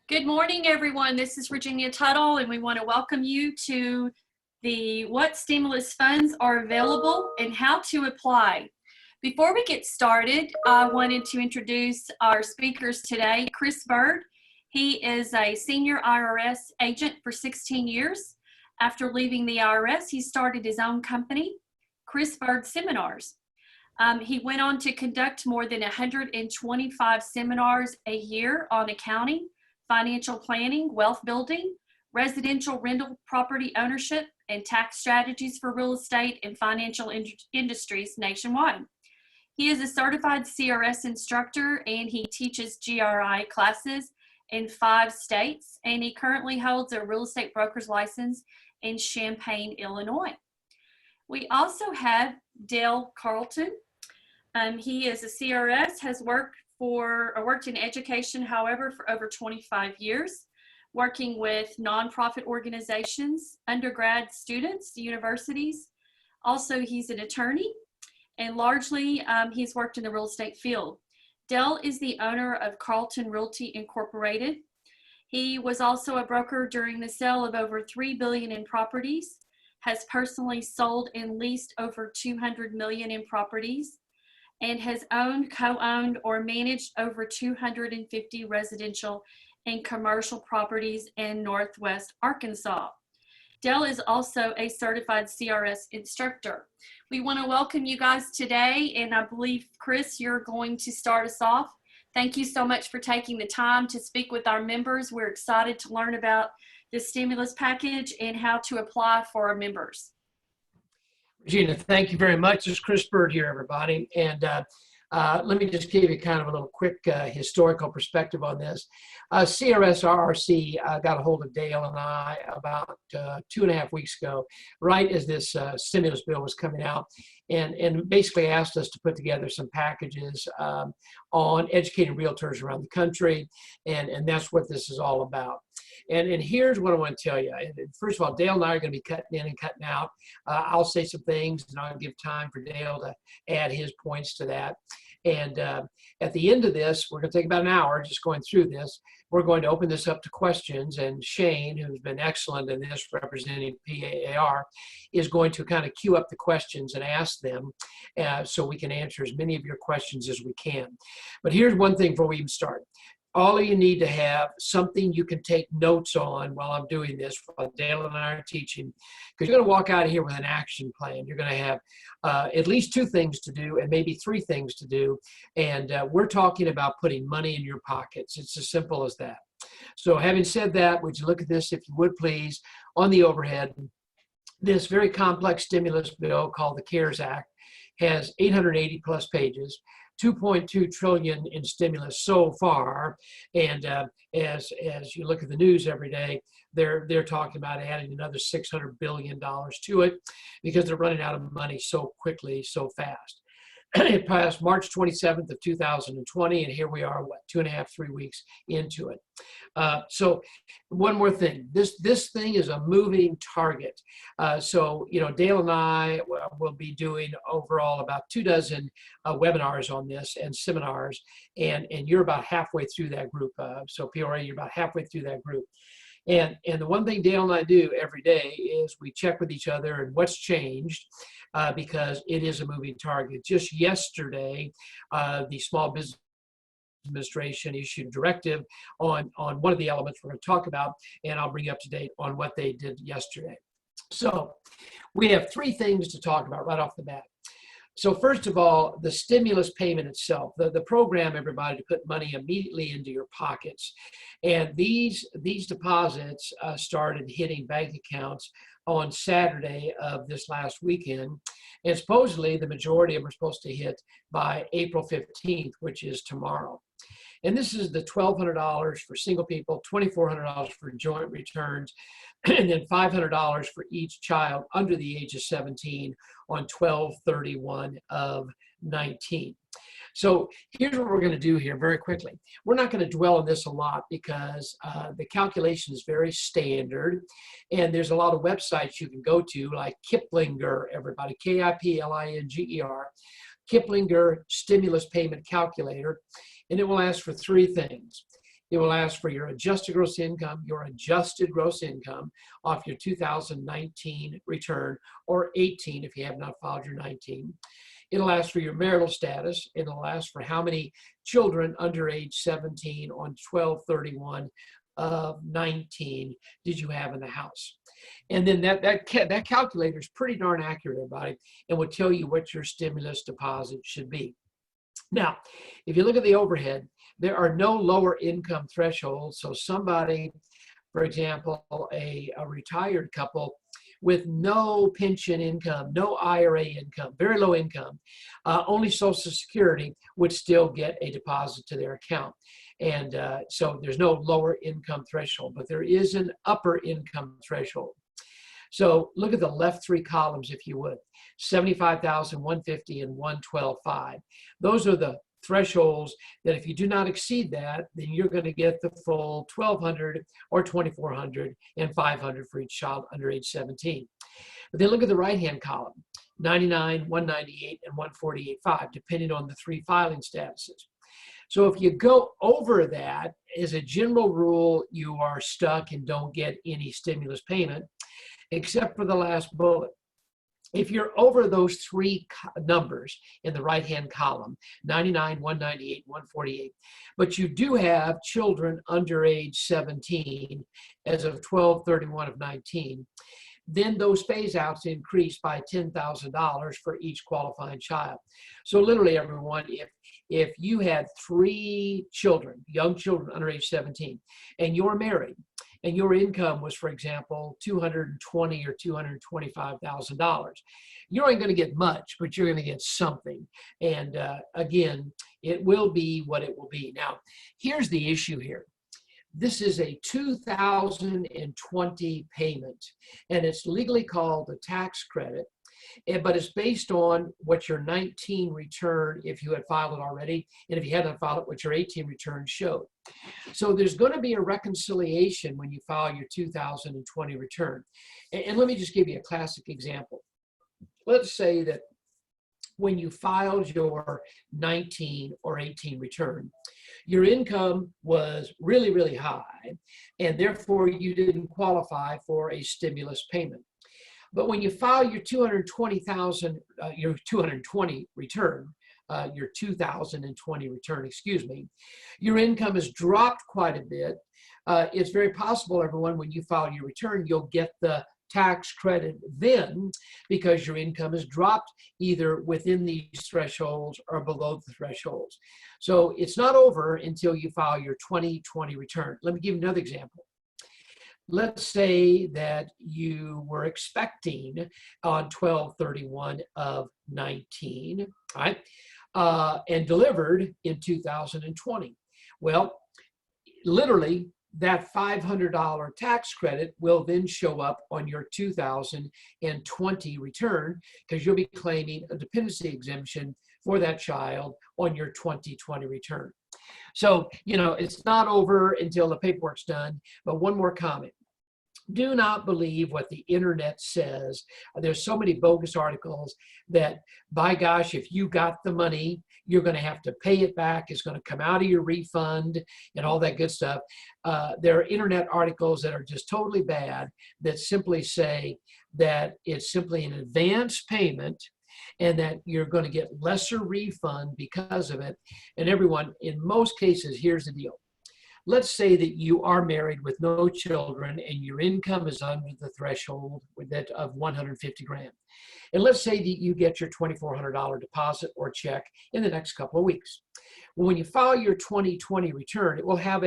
Good morning, everyone. This is Virginia Tuttle, and we want to welcome you to the What Stimulus Funds Are Available and How to Apply. Before we get started, I wanted to introduce our speakers today. Chris Bird. He is a senior IRS agent for 16 years. After leaving the IRS, he started his own company, Chris Bird Seminars. He went on to conduct more than 125 seminars a year on accounting, financial planning, wealth building, residential rental property ownership, and tax strategies for real estate and financial industries nationwide. He is a certified CRS instructor, and he teaches GRI classes in 5 states, and he currently holds a real estate broker's license in Champaign, Illinois. We also have Dale Carlton. He is a CRS, has worked in education, however, for over 25 years, working with nonprofit organizations, undergrad students, universities. Also, he's an attorney, and largely he's worked in the real estate field. Dell is the owner of Carlton Realty Incorporated. He was also a broker during the sale of over $3 billion in properties, has personally sold and leased over $200 million in properties, and has owned, co-owned, or managed over 250 residential and commercial properties in Northwest Arkansas. Dell is also a certified CRS instructor. We want to welcome you guys today, and I believe, Chris, you're going to start us off. Thank you so much for taking the time to speak with our members. We're excited to learn about the stimulus package and how to apply for our members. Regina, thank you very much. This is Chris Bird here, everybody. And let me just give you kind of a little quick historical perspective on this. CRS RRC got a hold of Dale and I about 2.5 weeks ago, right as this stimulus bill was coming out, and basically asked us to put together some packages on educating realtors around the country, and that's what this is all about. And here's what I want to tell you. First of all, Dale and I are going to be cutting in and cutting out. I'll say some things, and I'll give time for Dale to add his points to that. And at the end of this, we're going to take about an hour just going through this. We're going to open this up to questions, and Shane, who's been excellent in this, representing PAAR, is going to kind of queue up the questions and ask them so we can answer as many of your questions as we can. But here's one thing before we even start. All of you need to have something you can take notes on while I'm doing this, while Dale and I are teaching, because you're going to walk out of here with an action plan. You're going to have at least 2 things to do and maybe 3 things to do. And we're talking about putting money in your pockets. It's as simple as that. So having said that, would you look at this, if you would please, on the overhead. This very complex stimulus bill called the CARES Act has 880 plus pages. 2.2 trillion in stimulus so far, and as you look at the news every day, they're talking about adding another $600 billion to it because they're running out of money so quickly, so fast. It passed March 27th of 2020, and here we are, what, 2.5, 3 weeks into it. So one more thing, this thing is a moving target. So, you know, Dale and I will be doing overall about 24 webinars on this and seminars, and you're about halfway through that group. So PRA, you're about halfway through that group. And the one thing Dale and I do every day is we check with each other and what's changed, because it is a moving target. Just yesterday, the Small Business Administration issued a directive on one of the elements we're going to talk about, and I'll bring you up to date on what they did yesterday. So we have 3 things to talk about right off the bat. So first of all, the stimulus payment itself, the program, everybody, to put money immediately into your pockets. And these deposits started hitting bank accounts on Saturday of this last weekend. And supposedly the majority of them are supposed to hit by April 15th, which is tomorrow. And this is the $1,200 for single people, $2,400 for joint returns, and then $500 for each child under the age of 17 on 12/31 of 19. So here's what we're going to do here very quickly. We're not going to dwell on this a lot because the calculation is very standard, and there's a lot of websites you can go to, like Kiplinger, everybody, Kiplinger, Kiplinger Stimulus Payment Calculator, and it will ask for 3 things. It will ask for your adjusted gross income, off your 2019 return, or 18 if you have not filed your 19. It'll ask for your marital status. It'll ask for how many children under age 17 on 12/31 of 19 did you have in the house. And then that calculator is pretty darn accurate, everybody, and will tell you what your stimulus deposit should be. Now, if you look at the overhead, there are no lower income thresholds. So somebody, for example, a retired couple with no pension income, no IRA income, very low income, only Social Security would still get a deposit to their account. And so there's no lower income threshold, but there is an upper income threshold. So look at the left three columns, if you would, 75,000, 150, and 112.5. Those are the thresholds that if you do not exceed that, then you're going to get the full 1,200 or 2,400 and 500 for each child under age 17. But then look at the right-hand column, 99, 198, and 148.5, depending on the three filing statuses. So if you go over that, as a general rule, you are stuck and don't get any stimulus payment, except for the last bullet. If you're over those three numbers in the right-hand column, 99, 198, 148, but you do have children under age 17 as of 12/31 of 19, then those phase outs increase by $10,000 for each qualifying child. So literally, everyone, if you had 3 children, young children under age 17, and you're married, and your income was, for example, $220,000 or $225,000, you aren't going to get much, but you're going to get something. And again, it will be what it will be. Now, here's the issue here. This is a 2020 payment, and it's legally called a tax credit, but it's based on what your 19 return, if you had filed it already, and if you hadn't filed it, what your 18 return showed. So there's going to be a reconciliation when you file your 2020 return. And let me just give you a classic example. Let's say that when you filed your 19 or 18 return, your income was really, really high, and therefore you didn't qualify for a stimulus payment. But when you file your 220,000, your 220 return, your 2020 return, excuse me, your income has dropped quite a bit. It's very possible, everyone, when you file your return, you'll get the tax credit then because your income has dropped either within these thresholds or below the thresholds. So it's not over until you file your 2020 return. Let me give you another example. Let's say that you were expecting on 12/31 of 19, right, and delivered in 2020. Well, literally, that $500 tax credit will then show up on your 2020 return because you'll be claiming a dependency exemption for that child on your 2020 return. So, you know, it's not over until the paperwork's done. But one more comment. Do not believe what the internet says. There's so many bogus articles that, by gosh, if you got the money, you're going to have to pay it back. It's going to come out of your refund and all that good stuff. There are internet articles that are just totally bad that simply say that it's simply an advance payment and that you're going to get lesser refund because of it. And everyone, in most cases, here's the deal. Let's say that you are married with no children and your income is under the threshold of 150 grand. And let's say that you get your $2,400 deposit or check in the next couple of weeks. Well, when you file your 2020 return, it will have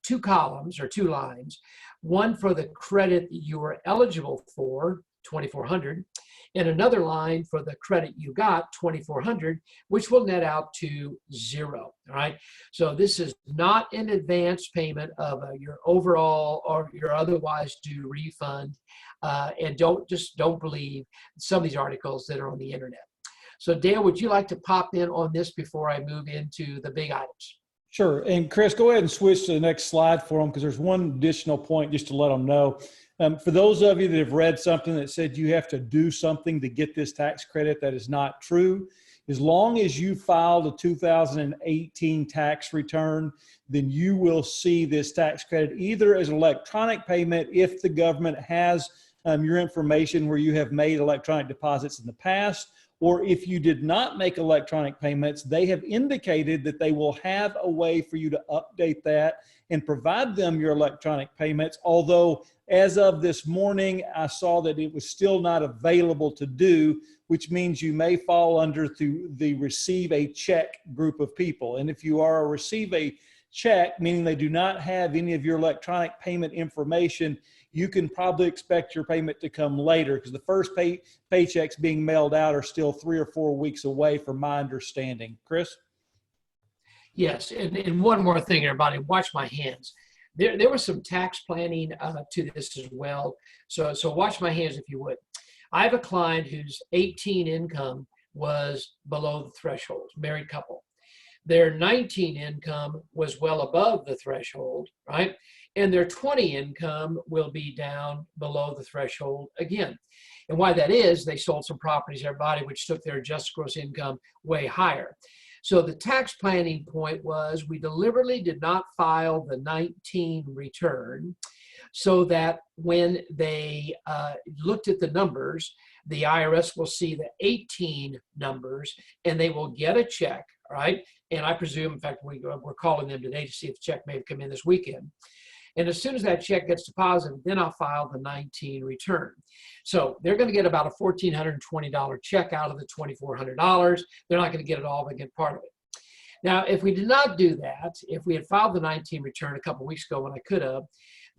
two columns or 2 lines, one for the credit that you were eligible for, $2,400, and another line for the credit you got, $2,400, which will net out to 0. All right. So this is not an advance payment of your overall or your otherwise due refund. And don't believe some of these articles that are on the internet. So Dale, would you like to pop in on this before I move into the big items? Sure. And Chris, go ahead and switch to the next slide for them because there's one additional point just to let them know. For those of you that have read something that said you have to do something to get this tax credit, that is not true. As long as you filed a 2018 tax return, then you will see this tax credit either as an electronic payment if the government has your information where you have made electronic deposits in the past, or if you did not make electronic payments, they have indicated that they will have a way for you to update that and provide them your electronic payments. Although as of this morning, I saw that it was still not available to do, which means you may fall under the receive a check group of people. And if you are a receive a check, meaning they do not have any of your electronic payment information, you can probably expect your payment to come later, because the first paychecks being mailed out are still 3 or 4 weeks away from my understanding. Chris? Yes, and one more thing, everybody, watch my hands. There was some tax planning to this as well. So watch my hands if you would. I have a client whose 18 income was below the threshold, married couple. Their 19 income was well above the threshold, right? And their 20 income will be down below the threshold again. And why that is, they sold some properties, everybody, which took their adjusted gross income way higher. So the tax planning point was we deliberately did not file the 19 return so that when they looked at the numbers, the IRS will see the 18 numbers and they will get a check, right? And I presume, in fact, we're calling them today to see if the check may have come in this weekend. And as soon as that check gets deposited, then I'll file the 19 return. So they're going to get about a $1,420 check out of the $2,400. They're not going to get it all, but get part of it. Now, if we did not do that, if we had filed the 19 return a couple of weeks ago when I could have,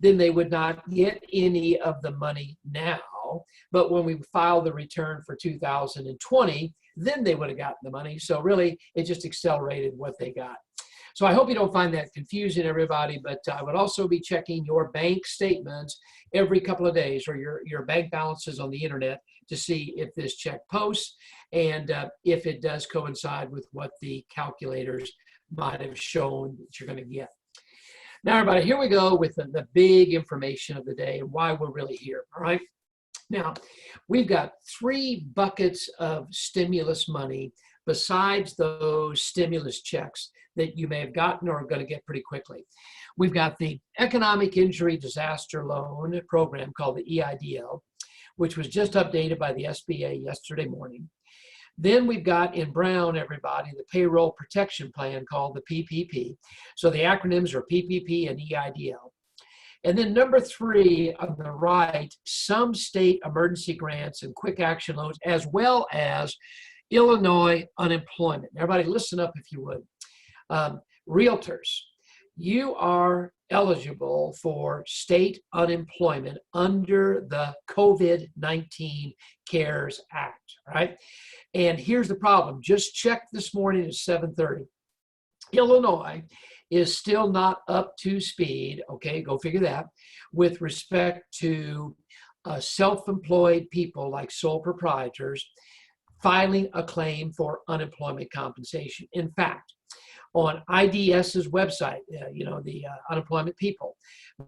then they would not get any of the money now. But when we filed the return for 2020, then they would have gotten the money. So really, it just accelerated what they got. So I hope you don't find that confusing, everybody, but I would also be checking your bank statements every couple of days, or your bank balances on the internet, to see if this check posts and if it does coincide with what the calculators might have shown that you're going to get. Now, everybody, here we go with the big information of the day and why we're really here, all right? Now, we've got 3 buckets of stimulus money besides those stimulus checks that you may have gotten or are going to get pretty quickly. We've got the Economic Injury Disaster Loan Program called the EIDL, which was just updated by the SBA yesterday morning. Then we've got in brown, everybody, the Payroll Protection Plan called the PPP. So the acronyms are PPP and EIDL. And then number 3 on the right, some state emergency grants and quick action loans, as well as Illinois unemployment. Everybody listen up if you would. Realtors, you are eligible for state unemployment under the COVID-19 CARES Act, right? And here's the problem. Just checked this morning at 7:30. Illinois is still not up to speed, okay, go figure that, with respect to self-employed people like sole proprietors filing a claim for unemployment compensation. In fact, on IDS's website, the unemployment people,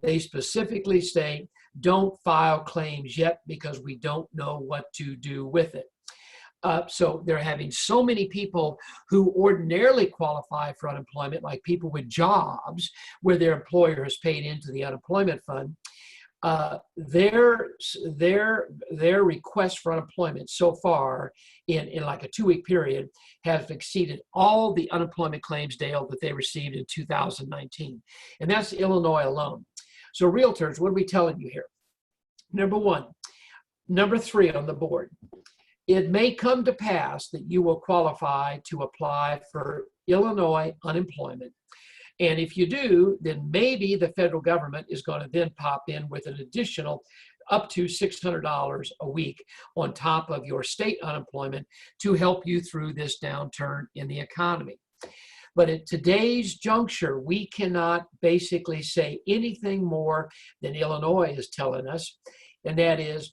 they specifically state, don't file claims yet because we don't know what to do with it. So they're having so many people who ordinarily qualify for unemployment, like people with jobs where their employer has paid into the unemployment fund. Their request for unemployment so far in like a 2-week period has exceeded all the unemployment claims, Dale, that they received in 2019. And that's Illinois alone. So realtors, what are we telling you here? Number 1, number 3 on the board. It may come to pass that you will qualify to apply for Illinois unemployment. And if you do, then maybe the federal government is going to then pop in with an additional up to $600 a week on top of your state unemployment to help you through this downturn in the economy. But at today's juncture, we cannot basically say anything more than Illinois is telling us, and that is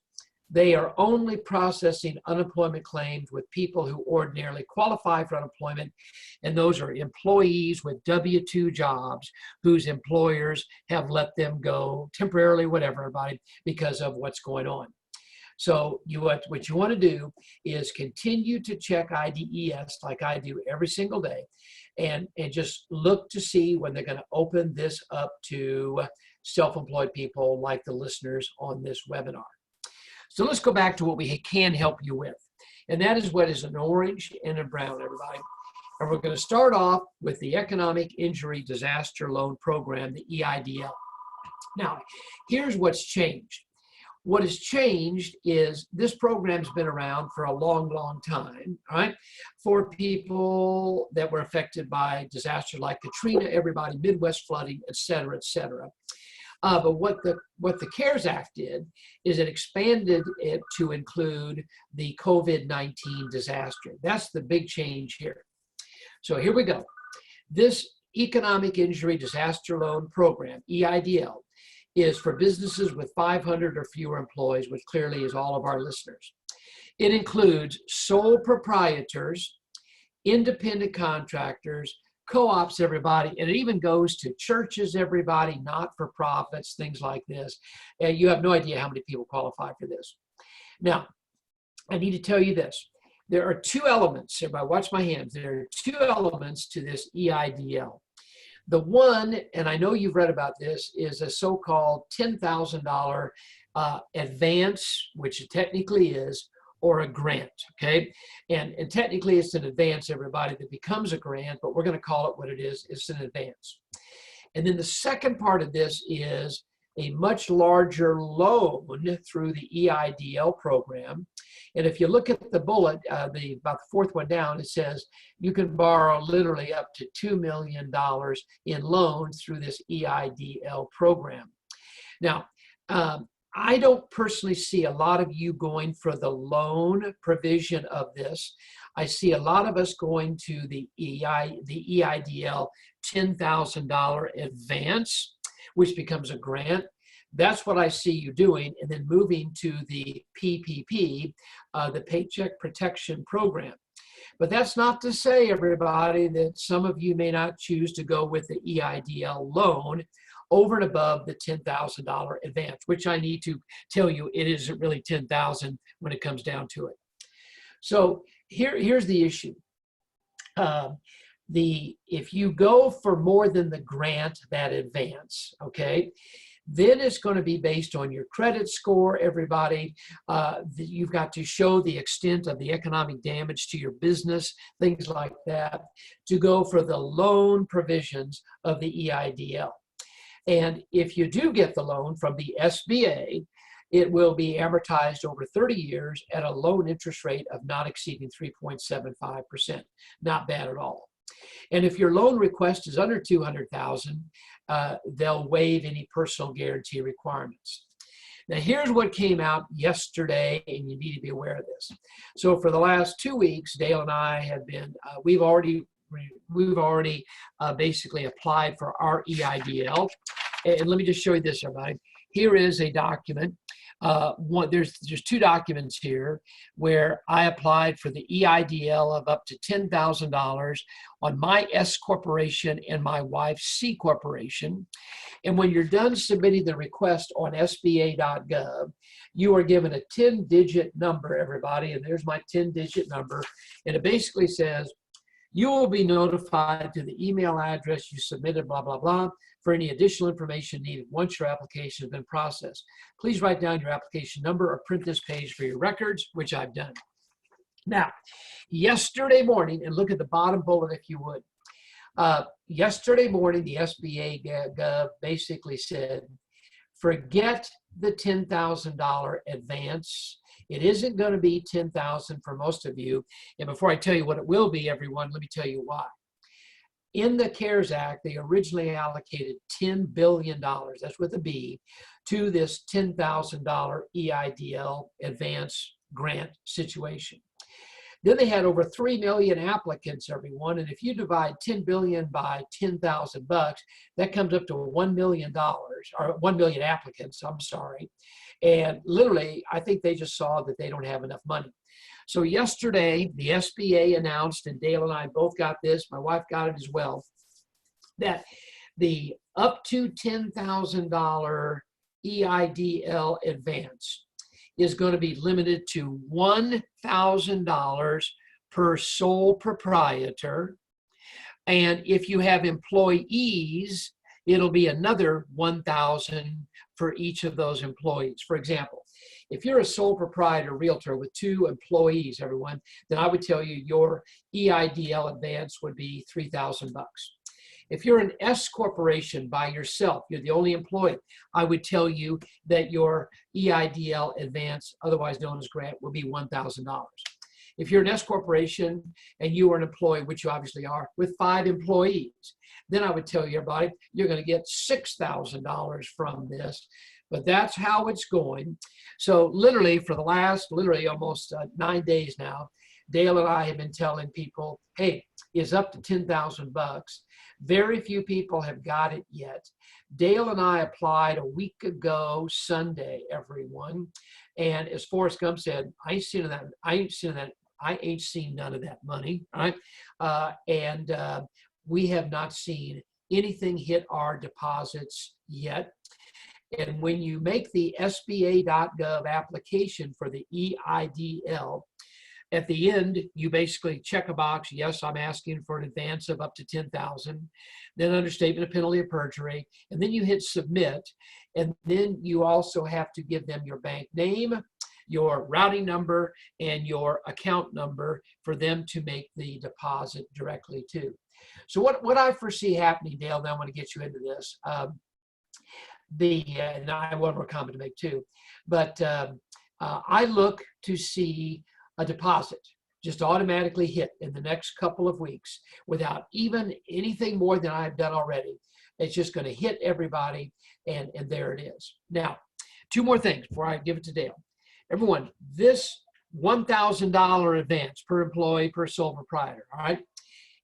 they are only processing unemployment claims with people who ordinarily qualify for unemployment, and those are employees with W-2 jobs whose employers have let them go temporarily, whatever, everybody, because of what's going on. So what you want to do is continue to check IDES like I do every single day, and just look to see when they're going to open this up to self-employed people like the listeners on this webinar. So let's go back to what we can help you with. And that is what is an orange and a brown, everybody. And we're going to start off with the Economic Injury Disaster Loan Program, the EIDL. Now, here's what's changed. What has changed is this program's been around for a long, long time, right? For people that were affected by disasters like Katrina, everybody, Midwest flooding, et cetera, et cetera. But what the CARES Act did is it expanded it to include the COVID-19 disaster. That's the big change here. So here we go. This Economic Injury Disaster Loan Program, EIDL, is for businesses with 500 or fewer employees, which clearly is all of our listeners. It includes sole proprietors, independent contractors, co-ops, everybody, and it even goes to churches, everybody, not-for-profits, things like this. And you have no idea how many people qualify for this. Now, I need to tell you this. There are two elements, everybody watch my hands, there are two elements to this EIDL. The one, and I know you've read about this, is a so-called $10,000 advance, which it technically is, or a grant, okay? And technically it's an advance, everybody, that becomes a grant, but we're going to call it what it is. It's an advance. And then the second part of this is a much larger loan through the EIDL program. And if you look at the bullet, about the fourth one down, it says you can borrow literally up to $2 million in loans through this EIDL program. Now, I don't personally see a lot of you going for the loan provision of this. I see a lot of us going to the EIDL $10,000 advance, which becomes a grant. That's what I see you doing, and then moving to the PPP, the Paycheck Protection Program. But that's not to say, everybody, that some of you may not choose to go with the EIDL loan over and above the $10,000 advance, which I need to tell you, it isn't really $10,000 when it comes down to it. So here's the issue. If you go for more than the grant, that advance, okay, then it's going to be based on your credit score, everybody. You've got to show the extent of the economic damage to your business, things like that, to go for the loan provisions of the EIDL. And if you do get the loan from the SBA, it will be amortized over 30 years at a loan interest rate of not exceeding 3.75%. Not bad at all. And if your loan request is under $200,000, they'll waive any personal guarantee requirements. Now, here's what came out yesterday, and you need to be aware of this. So for the last 2 weeks, Dale and I have been, we've already basically applied for our EIDL. And let me just show you this, everybody. Here is a document. There's two documents here where I applied for the EIDL of up to $10,000 on my S corporation and my wife's C corporation. And when you're done submitting the request on SBA.gov, you are given a 10-digit number, everybody, and there's my 10-digit number. And it basically says, you will be notified to the email address you submitted, blah, blah, blah, for any additional information needed once your application has been processed. Please write down your application number or print this page for your records, which I've done. Now, yesterday morning, and look at the bottom bullet if you would. Yesterday morning, the SBA Gov basically said, forget the $10,000 advance. It isn't going to be $10,000 for most of you. And before I tell you what it will be, everyone, let me tell you why. In the CARES Act, they originally allocated $10 billion, that's with a B, to this $10,000 EIDL advance grant situation. Then they had over 3 million applicants, everyone, and if you divide 10 billion by 10,000 bucks, that comes up to $1 million, or 1 million applicants, I'm sorry. And literally, I think they just saw that they don't have enough money. So yesterday, the SBA announced, and Dale and I both got this, my wife got it as well, that the up to $10,000 EIDL advance is going to be limited to $1,000 per sole proprietor. And if you have employees, it'll be another $1,000 for each of those employees. For example, if you're a sole proprietor realtor with 2 employees, everyone, then I would tell you your EIDL advance would be $3,000. If you're an S corporation by yourself, you're the only employee, I would tell you that your EIDL advance, otherwise known as grant, will be $1,000. If you're an S corporation and you are an employee, which you obviously are, with 5 employees, then I would tell you, everybody, you're going to get $6,000 from this. But that's how it's going. So literally for the last, almost 9 days now, Dale and I have been telling people, hey, it's up to $10,000. Very few people have got it yet. Dale and I applied a week ago Sunday, everyone. And as Forrest Gump said, I ain't seen none of that money, all right? We have not seen anything hit our deposits yet. And when you make the SBA.gov application for the EIDL, at the end, you basically check a box, yes, I'm asking for an advance of up to $10,000, then under statement of penalty of perjury, and then you hit submit, and then you also have to give them your bank name, your routing number, and your account number for them to make the deposit directly to. So what I foresee happening, Dale, now I'm going to get you into this, and I have one more comment to make too, but I look to see a deposit just automatically hit in the next couple of weeks without even anything more than I've done already. It's just going to hit everybody, and there it is. Now, 2 more things before I give it to Dale. Everyone, this $1,000 advance per employee per sole proprietor, all right,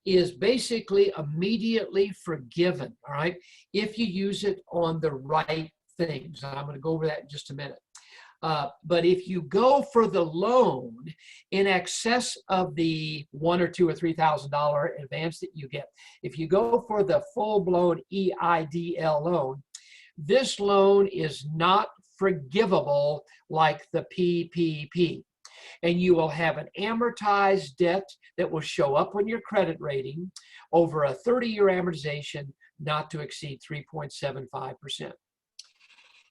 is basically immediately forgiven, all right, if you use it on the right things. I'm going to go over that in just a minute. But if you go for the loan in excess of the $1,000 or $2,000 or $3,000 advance that you get, if you go for the full-blown EIDL loan, this loan is not forgivable like the PPP. And you will have an amortized debt that will show up on your credit rating over a 30-year amortization, not to exceed 3.75%.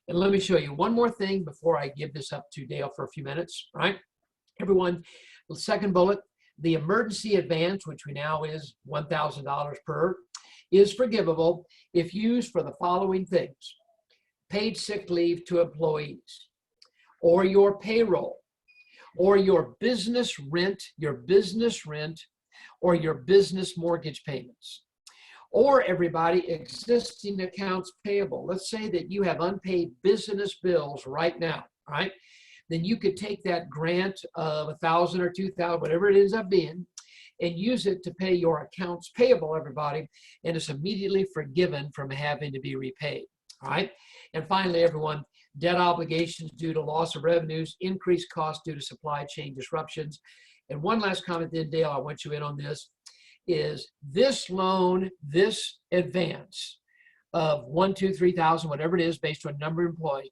And let me show you one more thing before I give this up to Dale for a few minutes, right? Everyone, the second bullet, the emergency advance, which we now is $1,000 per, is forgivable if used for the following things: paid sick leave to employees, or your payroll, or your business rent, or your business mortgage payments. Or everybody, existing accounts payable. Let's say that you have unpaid business bills right now, right? Then you could take that grant of $1,000 or $2,000, whatever it ends up being, and use it to pay your accounts payable, everybody, and it's immediately forgiven from having to be repaid, all right? And finally, everyone, debt obligations due to loss of revenues, increased costs due to supply chain disruptions. And one last comment then, Dale, I want you in on this, is this loan, this advance of $1,000, $2,000, $3,000, whatever it is, based on number of employees,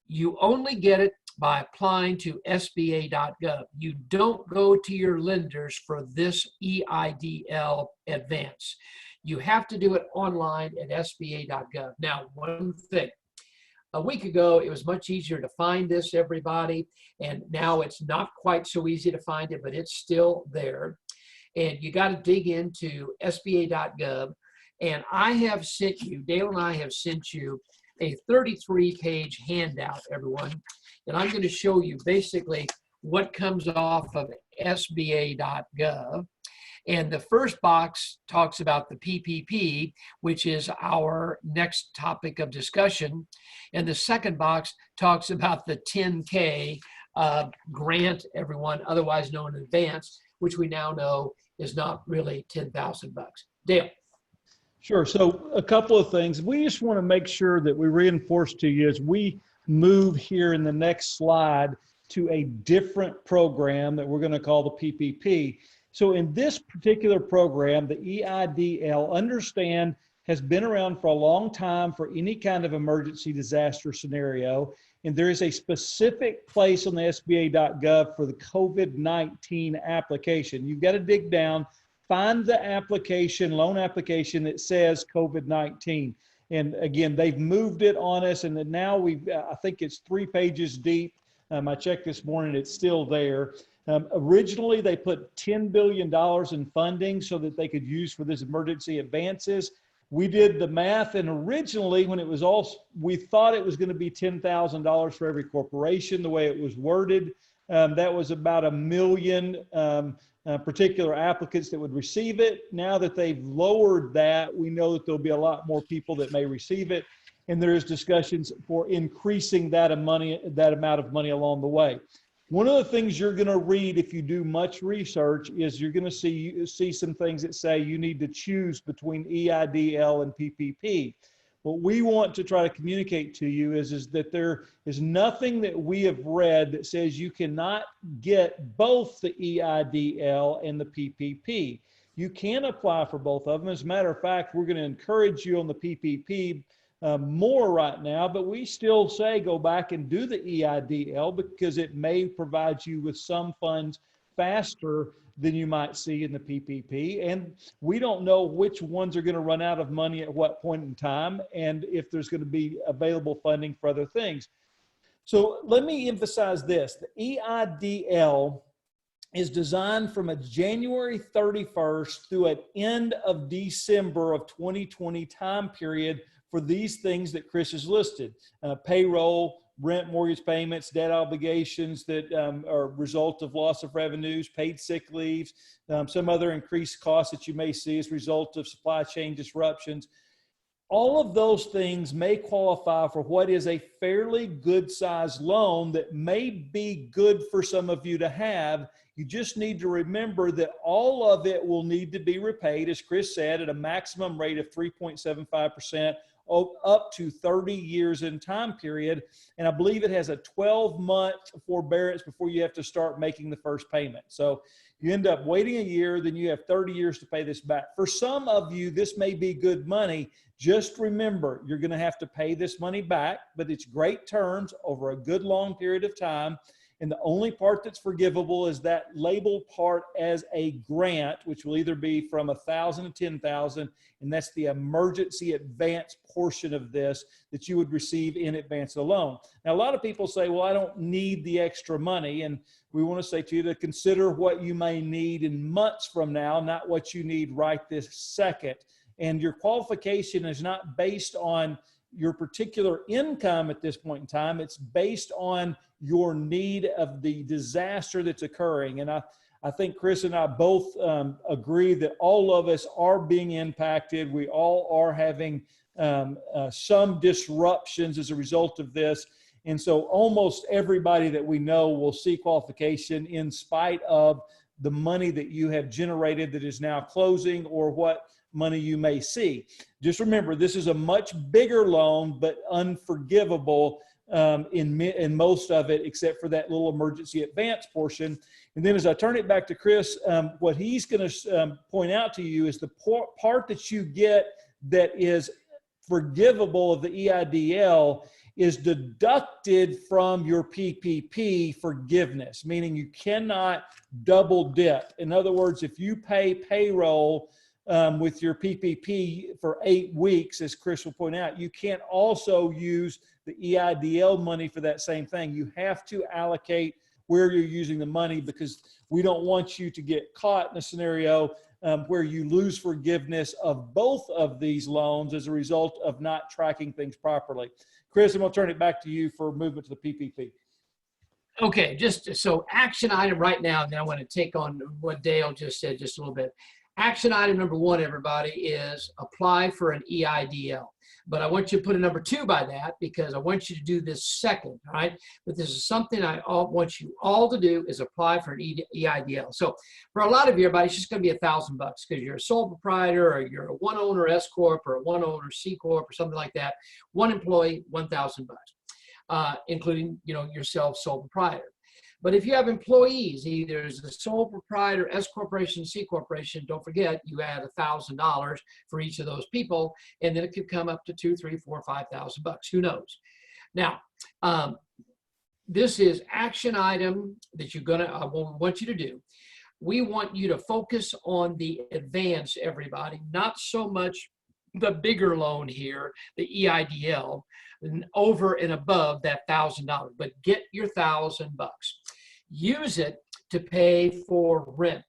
you only get it by applying to SBA.gov. You don't go to your lenders for this EIDL advance. You have to do it online at SBA.gov. Now, one thing, a week ago, it was much easier to find this, everybody, and now it's not quite so easy to find it, but it's still there. And you got to dig into SBA.gov. And I have sent you, Dale and I have sent you a 33-page handout, everyone. And I'm going to show you basically what comes off of SBA.gov. And the first box talks about the PPP, which is our next topic of discussion. And the second box talks about the 10K grant, everyone, otherwise known in advance, which we now know is not really $10,000. Dale. Sure. So a couple of things. We just want to make sure that we reinforce to you as we move here in the next slide to a different program that we're going to call the PPP. So in this particular program, the EIDL, understand, has been around for a long time for any kind of emergency disaster scenario. And there is a specific place on the SBA.gov for the COVID-19 application. You've got to dig down, find the application, loan application that says COVID-19. And again, they've moved it on us, and then now I think it's 3 pages deep. I checked this morning, it's still there. Originally, they put $10 billion in funding so that they could use for this emergency advances. We did the math, and originally when it was we thought it was going to be $10,000 for every corporation, the way it was worded. That was about 1 million particular applicants that would receive it. Now that they've lowered that, we know that there'll be a lot more people that may receive it. And there's discussions for increasing that amount of money along the way. One of the things you're going to read if you do much research is you're going to see some things that say you need to choose between EIDL and PPP. What we want to try to communicate to you is that there is nothing that we have read that says you cannot get both the EIDL and the PPP. You can apply for both of them. As a matter of fact, we're going to encourage you on the PPP more right now, but we still say go back and do the EIDL because it may provide you with some funds faster than you might see in the PPP. And we don't know which ones are going to run out of money at what point in time and if there's going to be available funding for other things. So let me emphasize this. The EIDL is designed from a January 31st through an end of December of 2020 time period for these things that Chris has listed: payroll, rent, mortgage payments, debt obligations that are a result of loss of revenues, paid sick leaves, some other increased costs that you may see as a result of supply chain disruptions. All of those things may qualify for what is a fairly good sized loan that may be good for some of you to have. You just need to remember that all of it will need to be repaid, as Chris said, at a maximum rate of 3.75%. Up to 30 years in time period. And I believe it has a 12-month forbearance before you have to start making the first payment. So you end up waiting a year, then you have 30 years to pay this back. For some of you, this may be good money. Just remember, you're going to have to pay this money back, but it's great terms over a good long period of time. And the only part that's forgivable is that labeled part as a grant, which will either be from $1,000 to $10,000, and that's the emergency advance portion of this that you would receive in advance of the loan. Now, a lot of people say, well, I don't need the extra money. And we want to say to you to consider what you may need in months from now, not what you need right this second. And your qualification is not based on your particular income at this point in time. It's based on your need of the disaster that's occurring. And I think Chris and I both agree that all of us are being impacted. We all are having some disruptions as a result of this. And so almost everybody that we know will see qualification in spite of the money that you have generated that is now closing or what money you may see. Just remember, this is a much bigger loan, but unforgivable in most of it, except for that little emergency advance portion. And then as I turn it back to Chris, what he's going to point out to you is the part that you get that is forgivable of the EIDL is deducted from your PPP forgiveness, meaning you cannot double dip. In other words, if you pay payroll with your PPP for 8 weeks, as Chris will point out, you can't also use the EIDL money for that same thing. You have to allocate where you're using the money because we don't want you to get caught in a scenario where you lose forgiveness of both of these loans as a result of not tracking things properly. Chris, I'm going to turn it back to you for movement to the PPP. Okay, just so action item right now, then I want to take on what Dale just said just a little bit. Action item number 1, everybody, is apply for an EIDL. But I want you to put a number 2 by that because I want you to do this second, all right? But this is something I want you all to do is apply for an EIDL. So for a lot of you, everybody, it's just going to be $1,000 because you're a sole proprietor or you're a one owner S Corp or a one owner C Corp or something like that. One employee, $1,000, including yourself, sole proprietor. But if you have employees, either as a sole proprietor, S corporation, C corporation, don't forget you add $1,000 for each of those people, and then it could come up to $2,000, $3,000, $4,000, $5,000. Who knows? Now, this is action item that I want you to do. We want you to focus on the advance, everybody, not so much the bigger loan here, the EIDL, over and above that $1,000, but get your $1,000. Use it to pay for rent.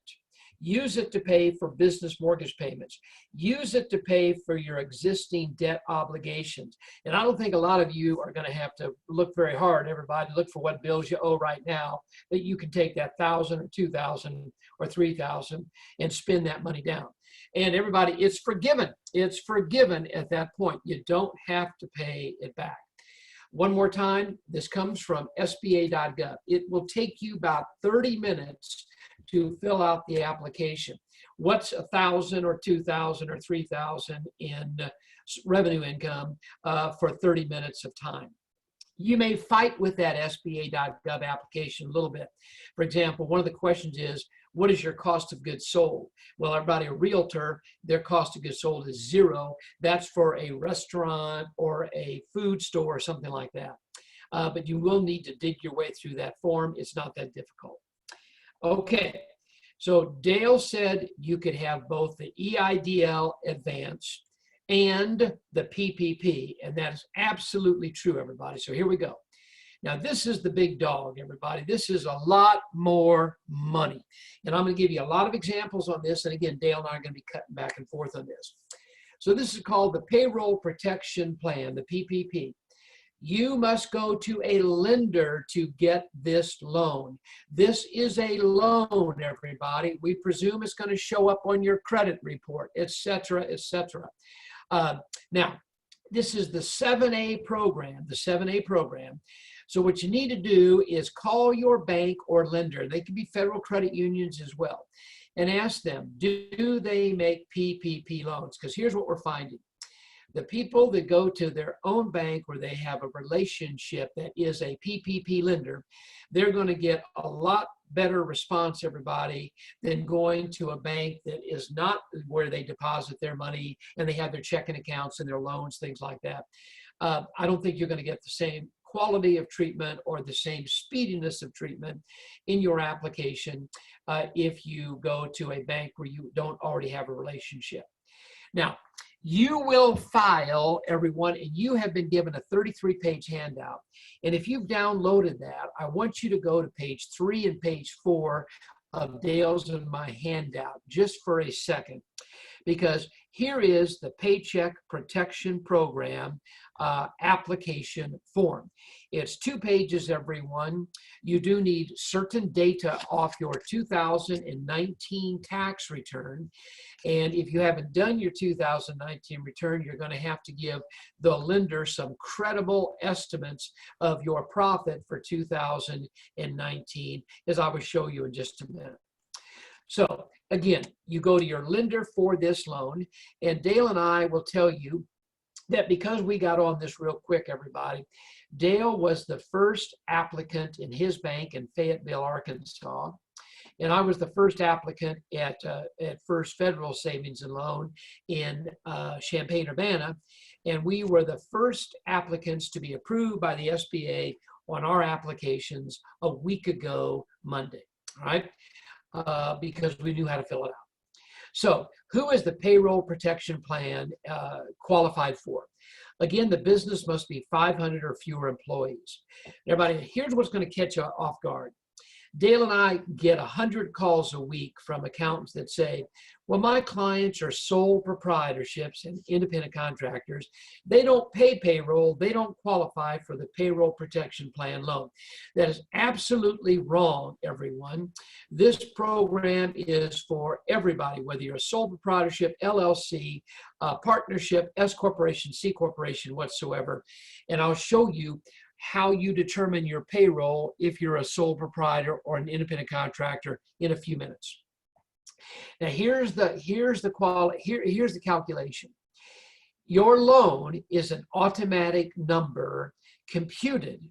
Use it to pay for business mortgage payments. Use it to pay for your existing debt obligations. And I don't think a lot of you are going to have to look very hard, everybody, look for what bills you owe right now, that you can take that $1,000 or $2,000 or $3,000 and spend that money down. And everybody, it's forgiven. It's forgiven at that point. You don't have to pay it back. One more time, this comes from SBA.gov. It will take you about 30 minutes to fill out the application. What's $1,000 or $2,000 or $3,000 in revenue income for 30 minutes of time? You may fight with that SBA.gov application a little bit. For example, one of the questions is, what is your cost of goods sold? Well, everybody, a realtor, their cost of goods sold is 0. That's for a restaurant or a food store or something like that. But you will need to dig your way through that form. It's not that difficult. Okay, so Dale said you could have both the EIDL advance and the PPP, and that is absolutely true, everybody. So here we go. Now, this is the big dog, everybody. This is a lot more money. And I'm going to give you a lot of examples on this. And again, Dale and I are going to be cutting back and forth on this. So this is called the Payroll Protection Plan, the PPP. You must go to a lender to get this loan. This is a loan, everybody. We presume it's going to show up on your credit report, et cetera, et cetera. Now, this is the 7A program, the 7A program. So what you need to do is call your bank or lender. They can be federal credit unions as well, and ask them, do they make PPP loans? Because here's what we're finding. The people that go to their own bank where they have a relationship that is a PPP lender, they're going to get a lot better response, everybody, than going to a bank that is not where they deposit their money and they have their checking accounts and their loans, things like that. I don't think you're going to get the same quality of treatment or the same speediness of treatment in your application if you go to a bank where you don't already have a relationship. Now, you will file, everyone, and you have been given a 33-page handout. And if you've downloaded that, I want you to go to page 3 and page 4 of Dale's and my handout just for a second, because here is the Paycheck Protection Program application form. It's 2 pages, everyone. You do need certain data off your 2019 tax return. And if you haven't done your 2019 return, you're going to have to give the lender some credible estimates of your profit for 2019, as I will show you in just a minute. So again, you go to your lender for this loan, and Dale and I will tell you that because we got on this real quick, everybody, Dale was the first applicant in his bank in Fayetteville, Arkansas, and I was the first applicant at First Federal Savings and Loan in Champaign-Urbana, and we were the first applicants to be approved by the SBA on our applications a week ago Monday, all right? Because we knew how to fill it out. So who is the Payroll Protection Plan qualified for? Again, the business must be 500 or fewer employees. Everybody, here's what's going to catch you off guard. Dale and I get 100 calls a week from accountants that say, well, my clients are sole proprietorships and independent contractors. They don't pay payroll. They don't qualify for the Payroll Protection Plan loan. That is absolutely wrong, everyone. This program is for everybody, whether you're a sole proprietorship, LLC, partnership, S corporation, C corporation, whatsoever. And I'll show you how you determine your payroll if you're a sole proprietor or an independent contractor in a few minutes. Now here's the calculation. Your loan is an automatic number computed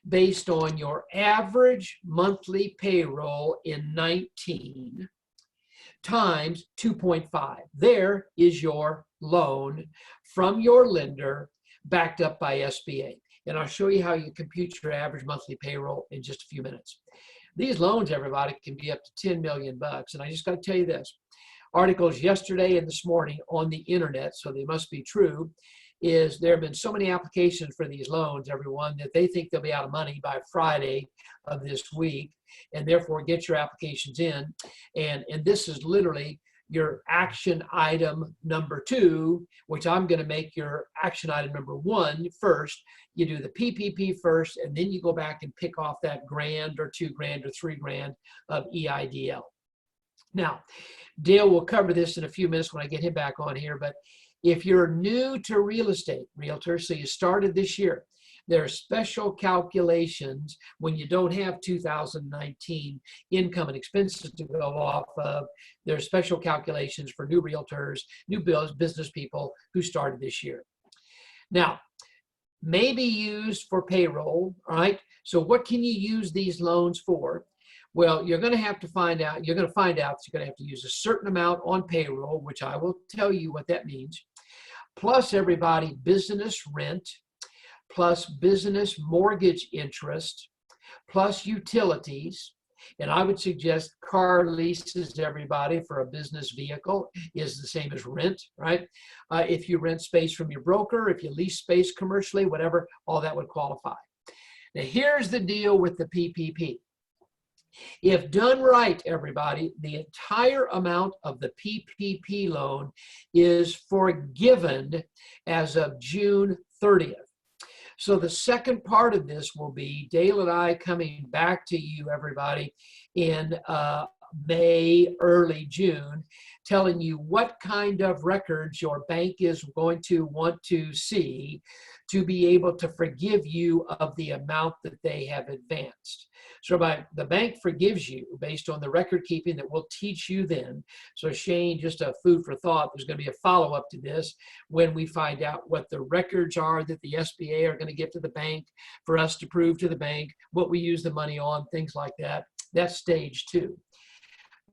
based on your average monthly payroll in 19 times 2.5. There is your loan from your lender backed up by SBA. And I'll show you how you compute your average monthly payroll in just a few minutes. These loans, everybody, can be up to 10 million bucks. And I just got to tell you this. Articles yesterday and this morning on the internet, so they must be true, is there have been so many applications for these loans, everyone, that they think they'll be out of money by Friday of this week, and therefore get your applications in. And this is literally your action item number 2, which I'm going to make your action item number 1 first. You do the PPP first, and then you go back and pick off that $1,000 or $2,000 or $3,000 of EIDL. Now, Dale will cover this in a few minutes when I get him back on here, but if you're new to real estate, realtor, so you started this year, there are special calculations when you don't have 2019 income and expenses to go off of. There are special calculations for new realtors, new business people who started this year. Now, may be used for payroll, all right? So what can you use these loans for? Well, you're going to have to find out, you're going to find out that you're going to have to use a certain amount on payroll, which I will tell you what that means, plus everybody business rent, plus business mortgage interest, plus utilities. And I would suggest car leases, everybody, for a business vehicle is the same as rent, right? If you rent space from your broker, if you lease space commercially, whatever, all that would qualify. Now, here's the deal with the PPP. If done right, everybody, the entire amount of the PPP loan is forgiven as of June 30th. So the second part of this will be Dale and I coming back to you, everybody, in May, early June, telling you what kind of records your bank is going to want to see to be able to forgive you of the amount that they have advanced. So the bank forgives you based on the record keeping that we'll teach you then. So Shane, just a food for thought, there's going to be a follow-up to this when we find out what the records are that the SBA are going to give to the bank for us to prove to the bank what we use the money on, things like that. That's stage 2.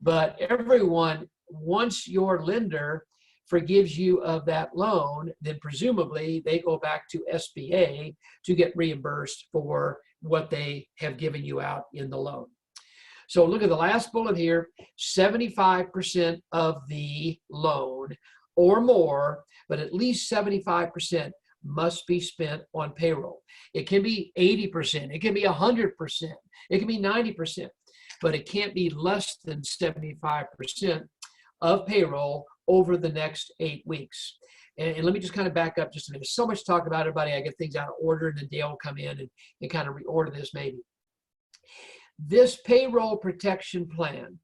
But everyone, once your lender forgives you of that loan, then presumably they go back to SBA to get reimbursed for what they have given you out in the loan. So look at the last bullet here, 75% of the loan or more, but at least 75% must be spent on payroll. It can be 80%, it can be 100%, it can be 90%, but it can't be less than 75% of payroll over the next 8 weeks. And let me just kind of back up just a minute. There's so much to talk about, everybody. I get things out of order, and then Dale will come in and kind of reorder this maybe. This payroll protection plan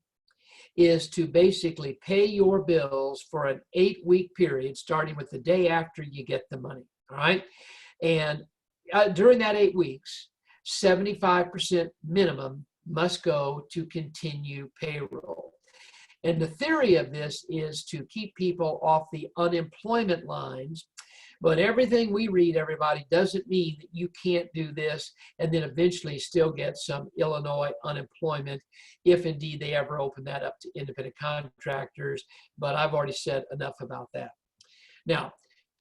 is to basically pay your bills for an 8-week period, starting with the day after you get the money, all right? And during that 8 weeks, 75% minimum must go to continue payroll. And the theory of this is to keep people off the unemployment lines. But everything we read, everybody, doesn't mean that you can't do this and then eventually still get some Illinois unemployment if indeed they ever open that up to independent contractors. But I've already said enough about that. Now,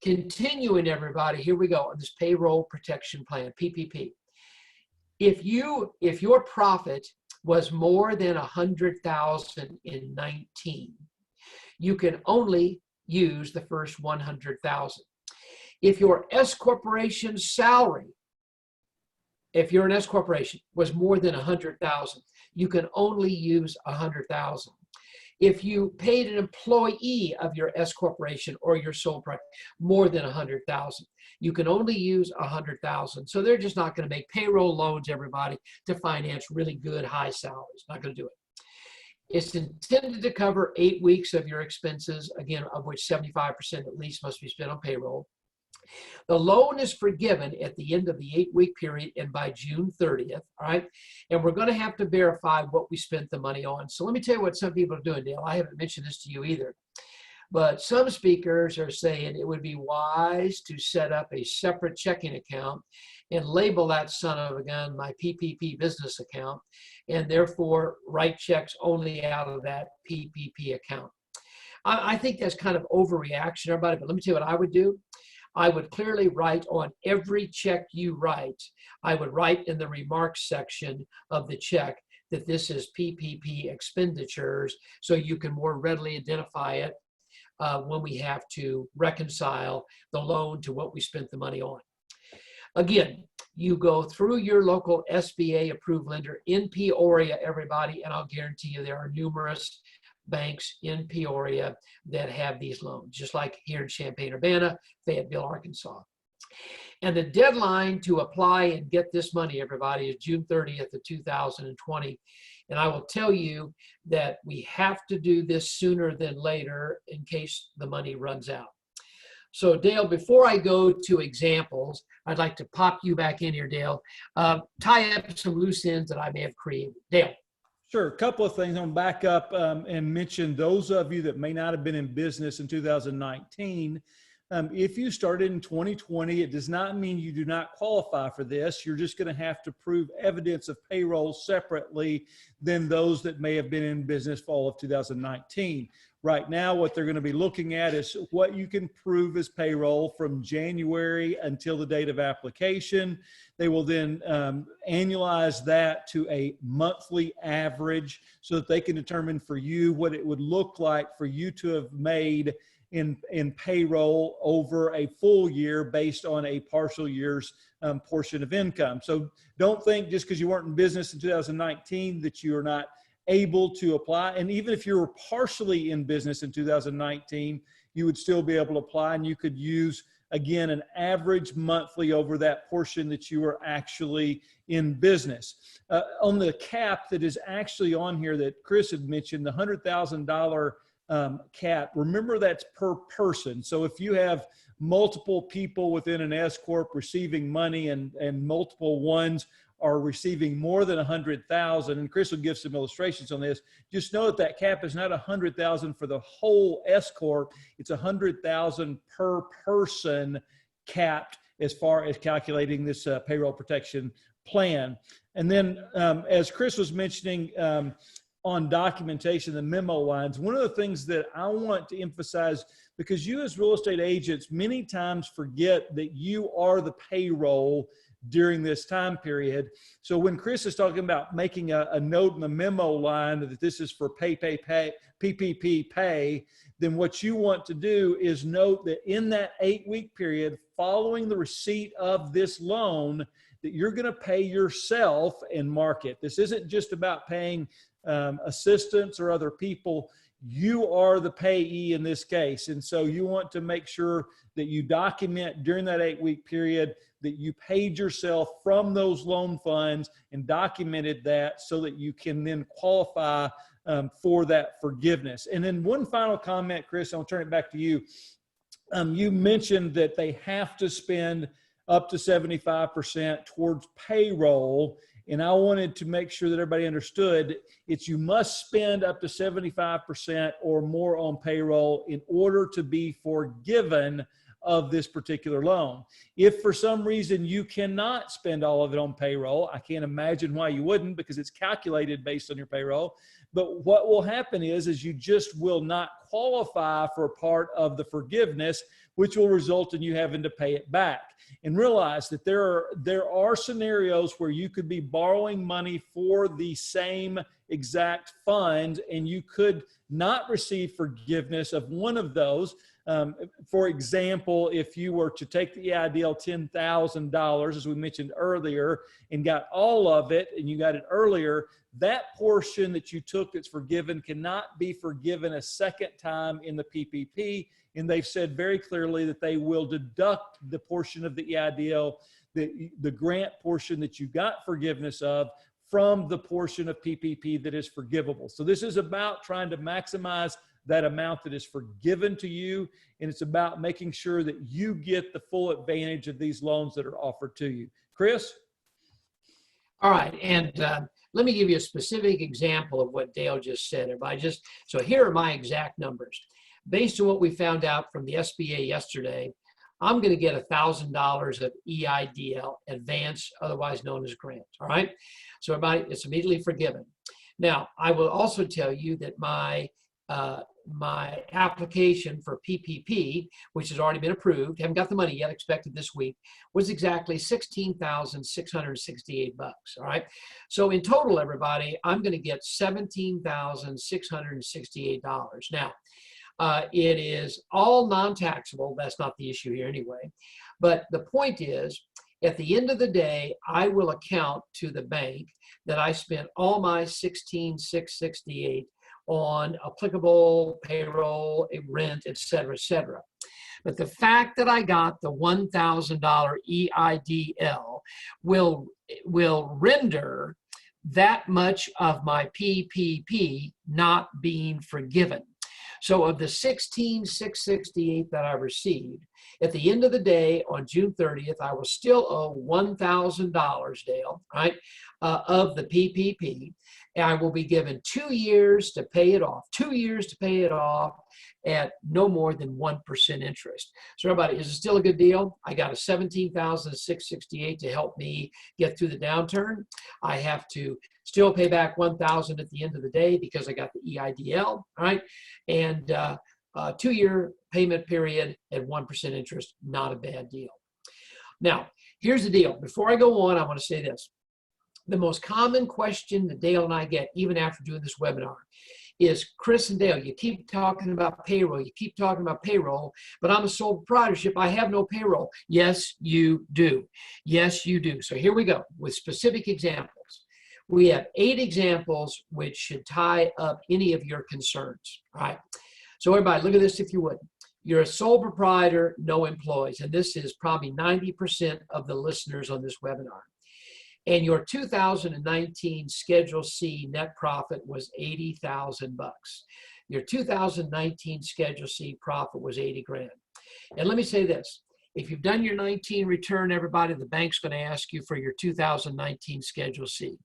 continuing, everybody, here we go on this payroll protection plan, PPP. If your profit was more than 100,000 in 19, you can only use the first 100,000. If your S corporation salary, if you're an S corporation, was more than 100,000, you can only use 100,000. If you paid an employee of your S corporation or your sole proprietor more than 100,000, you can only use 100,000. So they're just not going to make payroll loans, everybody, to finance really good high salaries. Not going to do it. It's intended to cover 8 weeks of your expenses, again, of which 75% at least must be spent on payroll. The loan is forgiven at the end of the 8-week period and by June 30th, all right? And we're going to have to verify what we spent the money on. So let me tell you what some people are doing, Dale. I haven't mentioned this to you either. But some speakers are saying it would be wise to set up a separate checking account and label that son of a gun my PPP business account, and therefore write checks only out of that PPP account. I think that's kind of overreaction, everybody, but let me tell you what I would do. I would clearly write on every check you write, I would write in the remarks section of the check that this is PPP expenditures, so you can more readily identify it when we have to reconcile the loan to what we spent the money on. Again, you go through your local SBA approved lender in Peoria, everybody, and I'll guarantee you there are numerous banks in Peoria that have these loans, just like here in Champaign-Urbana, Fayetteville, Arkansas. And the deadline to apply and get this money, everybody, is June 30th of 2020. And I will tell you that we have to do this sooner than later in case the money runs out. So Dale, before I go to examples, I'd like to pop you back in here, Dale. Tie up some loose ends that I may have created. Dale. Sure. A couple of things. I'm going to back up and mention those of you that may not have been in business in 2019. If you started in 2020, it does not mean you do not qualify for this. You're just going to have to prove evidence of payroll separately than those that may have been in business fall of 2019. Right now, what they're going to be looking at is what you can prove as payroll from January until the date of application. They will then annualize that to a monthly average so that they can determine for you what it would look like for you to have made in payroll over a full year based on a partial year's portion of income. So don't think just because you weren't in business in 2019 that you're not able to apply. And even if you were partially in business in 2019, you would still be able to apply, and you could use, again, an average monthly over that portion that you were actually in business. On the cap that is actually on here that Chris had mentioned, the $100,000 cap, remember that's per person. So if you have multiple people within an S Corp receiving money and multiple ones are receiving more than 100,000, and Chris will give some illustrations on this, just know that that cap is not 100,000 for the whole S Corp. It's 100,000 per person capped as far as calculating this payroll protection plan. And then as Chris was mentioning on documentation, the memo lines, one of the things that I want to emphasize, because you as real estate agents many times forget that you are the payroll during this time period. So when Chris is talking about making a note in the memo line that this is for PPP pay, then what you want to do is note that in that 8-week period following the receipt of this loan, that you're going to pay yourself and mark it. This isn't just about paying assistants or other people. You are the payee in this case. And so you want to make sure that you document during that 8-week period that you paid yourself from those loan funds and documented that so that you can then qualify for that forgiveness. And then one final comment, Chris, I'll turn it back to you. You mentioned that they have to spend up to 75% towards payroll. And I wanted to make sure that everybody understood it's you must spend up to 75% or more on payroll in order to be forgiven of this particular loan. If for some reason you cannot spend all of it on payroll, I can't imagine why you wouldn't, because it's calculated based on your payroll. But what will happen is you just will not qualify for a part of the forgiveness, which will result in you having to pay it back. And realize that there are scenarios where you could be borrowing money for the same exact fund, and you could not receive forgiveness of one of those. For example, if you were to take the EIDL $10,000, as we mentioned earlier, and got all of it, and you got it earlier, that portion that you took that's forgiven cannot be forgiven a second time in the PPP. And they've said very clearly that they will deduct the portion of the EIDL, the grant portion that you got forgiveness of, from the portion of PPP that is forgivable. So this is about trying to maximize that amount that is forgiven to you, and it's about making sure that you get the full advantage of these loans that are offered to you. Chris? All right, and let me give you a specific example of what Dale just said. So here are my exact numbers. Based on what we found out from the SBA yesterday, I'm going to get $1,000 of EIDL, advance, otherwise known as grant. All right, so everybody, it's immediately forgiven. Now, I will also tell you that my my application for PPP, which has already been approved, haven't got the money yet, expected this week, was exactly $16,668. All right. So in total, everybody, I'm going to get $17,668. Now, it is all non-taxable. That's not the issue here anyway. But the point is, at the end of the day, I will account to the bank that I spent all my $16,668 on applicable payroll, rent, et cetera, et cetera. But the fact that I got the $1,000 EIDL will render that much of my PPP not being forgiven. So of the $16,668 that I received, at the end of the day, on June 30th, I will still owe $1,000, Dale, right, of the PPP. And I will be given 2 years to pay it off, 2 years to pay it off at no more than 1% interest. So everybody, is it still a good deal? I got a $17,668 to help me get through the downturn. I have to still pay back $1,000 at the end of the day because I got the EIDL, right? And 2-year payment period at 1% interest, not a bad deal. Now, here's the deal. Before I go on, I want to say this. The most common question that Dale and I get, even after doing this webinar, is, Chris and Dale, you keep talking about payroll, but I'm a sole proprietorship. I have no payroll. Yes, you do. Yes, you do. So here we go with specific examples. We have 8 examples which should tie up any of your concerns. All right. So everybody, look at this if you would. You're a sole proprietor, no employees, and this is probably 90% of the listeners on this webinar. And your 2019 Schedule C net profit was $80,000. Your 2019 Schedule C profit was 80 grand. And let me say this. If you've done your 19 return, everybody, the bank's going to ask you for your 2019 Schedule C.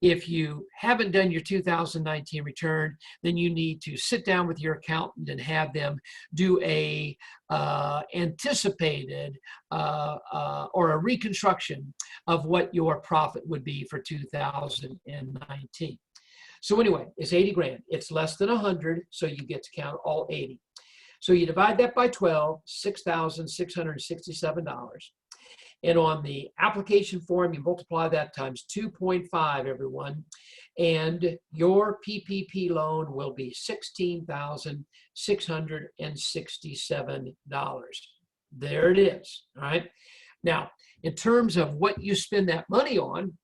If you haven't done your 2019 return, then you need to sit down with your accountant and have them do a anticipated or a reconstruction of what your profit would be for 2019. So anyway, it's 80 grand. It's less than 100, so you get to count all 80. So you divide that by 12, $6,667. And on the application form, you multiply that times 2.5, everyone. And your PPP loan will be $16,667. There it is, all right? Now, in terms of what you spend that money on,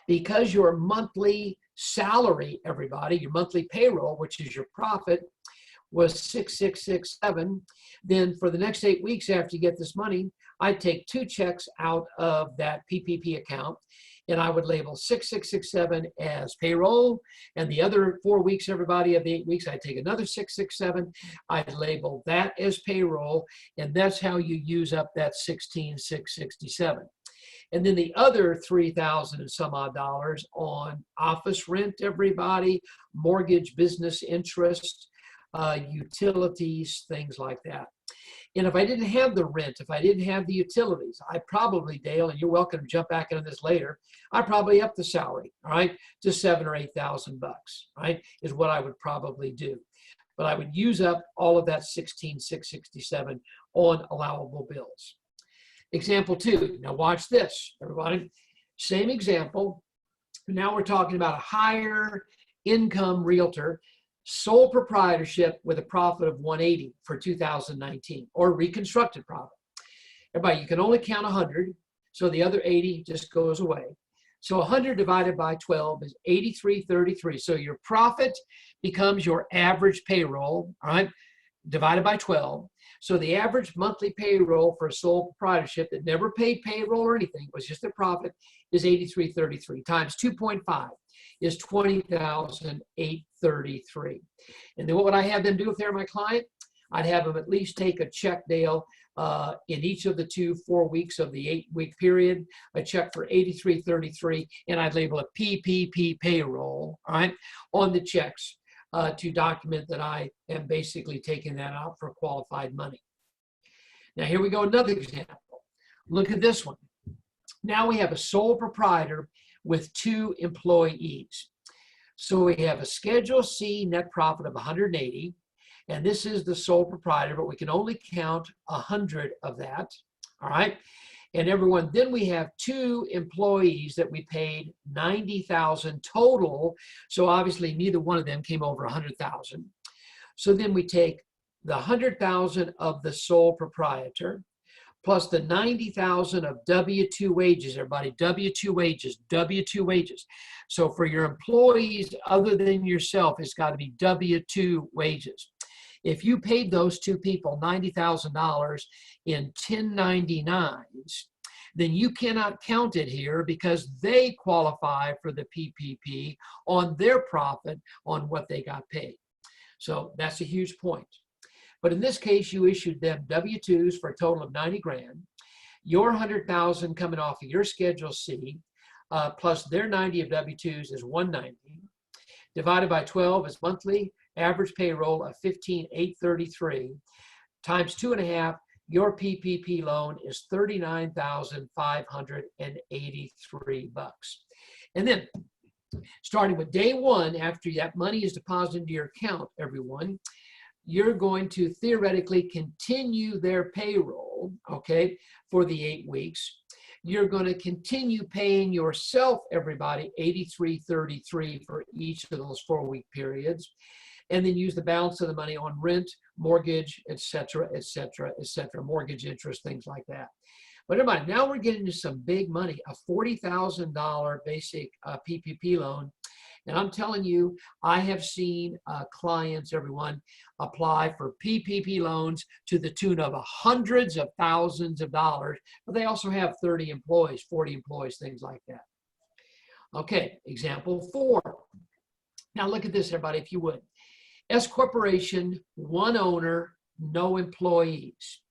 because your monthly salary, everybody, your monthly payroll, which is your profit, was 6,667, then for the next 8 weeks after you get this money, I'd take 2 checks out of that PPP account, and I would label 6,667 as payroll, and the other 4 weeks, everybody, of the 8 weeks, I'd take another 6,667, I'd label that as payroll, and that's how you use up that 16,667. And then the other 3,000 and some odd dollars on office rent, everybody, mortgage, business interest, utilities, things like that. And if I didn't have the rent, if I didn't have the utilities, I probably, Dale, and you're welcome to jump back into this later, I probably up the salary, all right, to $7,000 or $8,000, right, is what I would probably do. But I would use up all of that 16,667 on allowable bills. Example 2. Now watch this, everybody. Same example. Now we're talking about a higher income realtor, sole proprietorship with a profit of 180 for 2019, or reconstructed profit. Everybody, you can only count 100, so the other 80 just goes away. So 100 divided by 12 is 83.33. So your profit becomes your average payroll, all right, divided by 12. So the average monthly payroll for a sole proprietorship that never paid payroll or anything, was just their profit, is 83.33 times 2.5 is 20,833. And then what would I have them do if they're my client? I'd have them at least take a check, Dale, in each of the 4 weeks of the 8-week period, a check for 83.33, and I'd label a PPP payroll, all right, on the checks to document that I am basically taking that out for qualified money. Now here we go, another example. Look at this one. Now we have a sole proprietor with 2 employees. So we have a Schedule C net profit of 180, and this is the sole proprietor, but we can only count 100 of that, all right? And everyone, then we have 2 employees that we paid $90,000 total. So obviously neither one of them came over $100,000. So then we take the $100,000 of the sole proprietor plus the $90,000 of W-2 wages, everybody, W-2 wages, W-2 wages. So for your employees other than yourself, it's got to be W-2 wages. If you paid those 2 people $90,000 in 1099s, then you cannot count it here because they qualify for the PPP on their profit on what they got paid. So that's a huge point. But in this case, you issued them W-2s for a total of 90 grand. Your 100,000 coming off of your Schedule C, plus their 90 of W-2s is 190. Divided by 12 is monthly average payroll of 15,833 times 2.5. Your PPP loan is $39,583. And then starting with day one, after that money is deposited into your account, everyone, you're going to theoretically continue their payroll, okay, for the 8 weeks. You're going to continue paying yourself, everybody, $83.33 for each of those 4-week periods, and then use the balance of the money on rent, mortgage, et cetera, mortgage interest, things like that. But everybody, now we're getting to some big money, a $40,000 basic PPP loan. And I'm telling you, I have seen clients, everyone, apply for PPP loans to the tune of hundreds of thousands of dollars, but they also have 30 employees, 40 employees, things like that. Okay, example 4. Now look at this, everybody, if you would. S Corporation, 1 owner, no employees.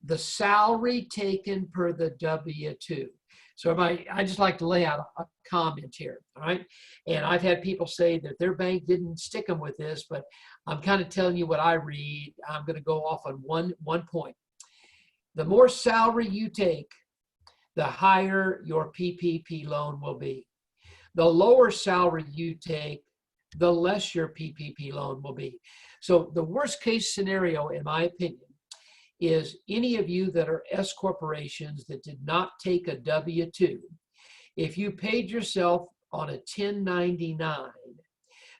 The salary taken per the W-2. So everybody, I just like to lay out a comment here, all right? And I've had people say that their bank didn't stick them with this, but I'm kind of telling you what I read. I'm going to go off on one point. The more salary you take, the higher your PPP loan will be. The lower salary you take, the less your PPP loan will be. So the worst case scenario, in my opinion, is any of you that are S corporations that did not take a W-2, if you paid yourself on a 1099,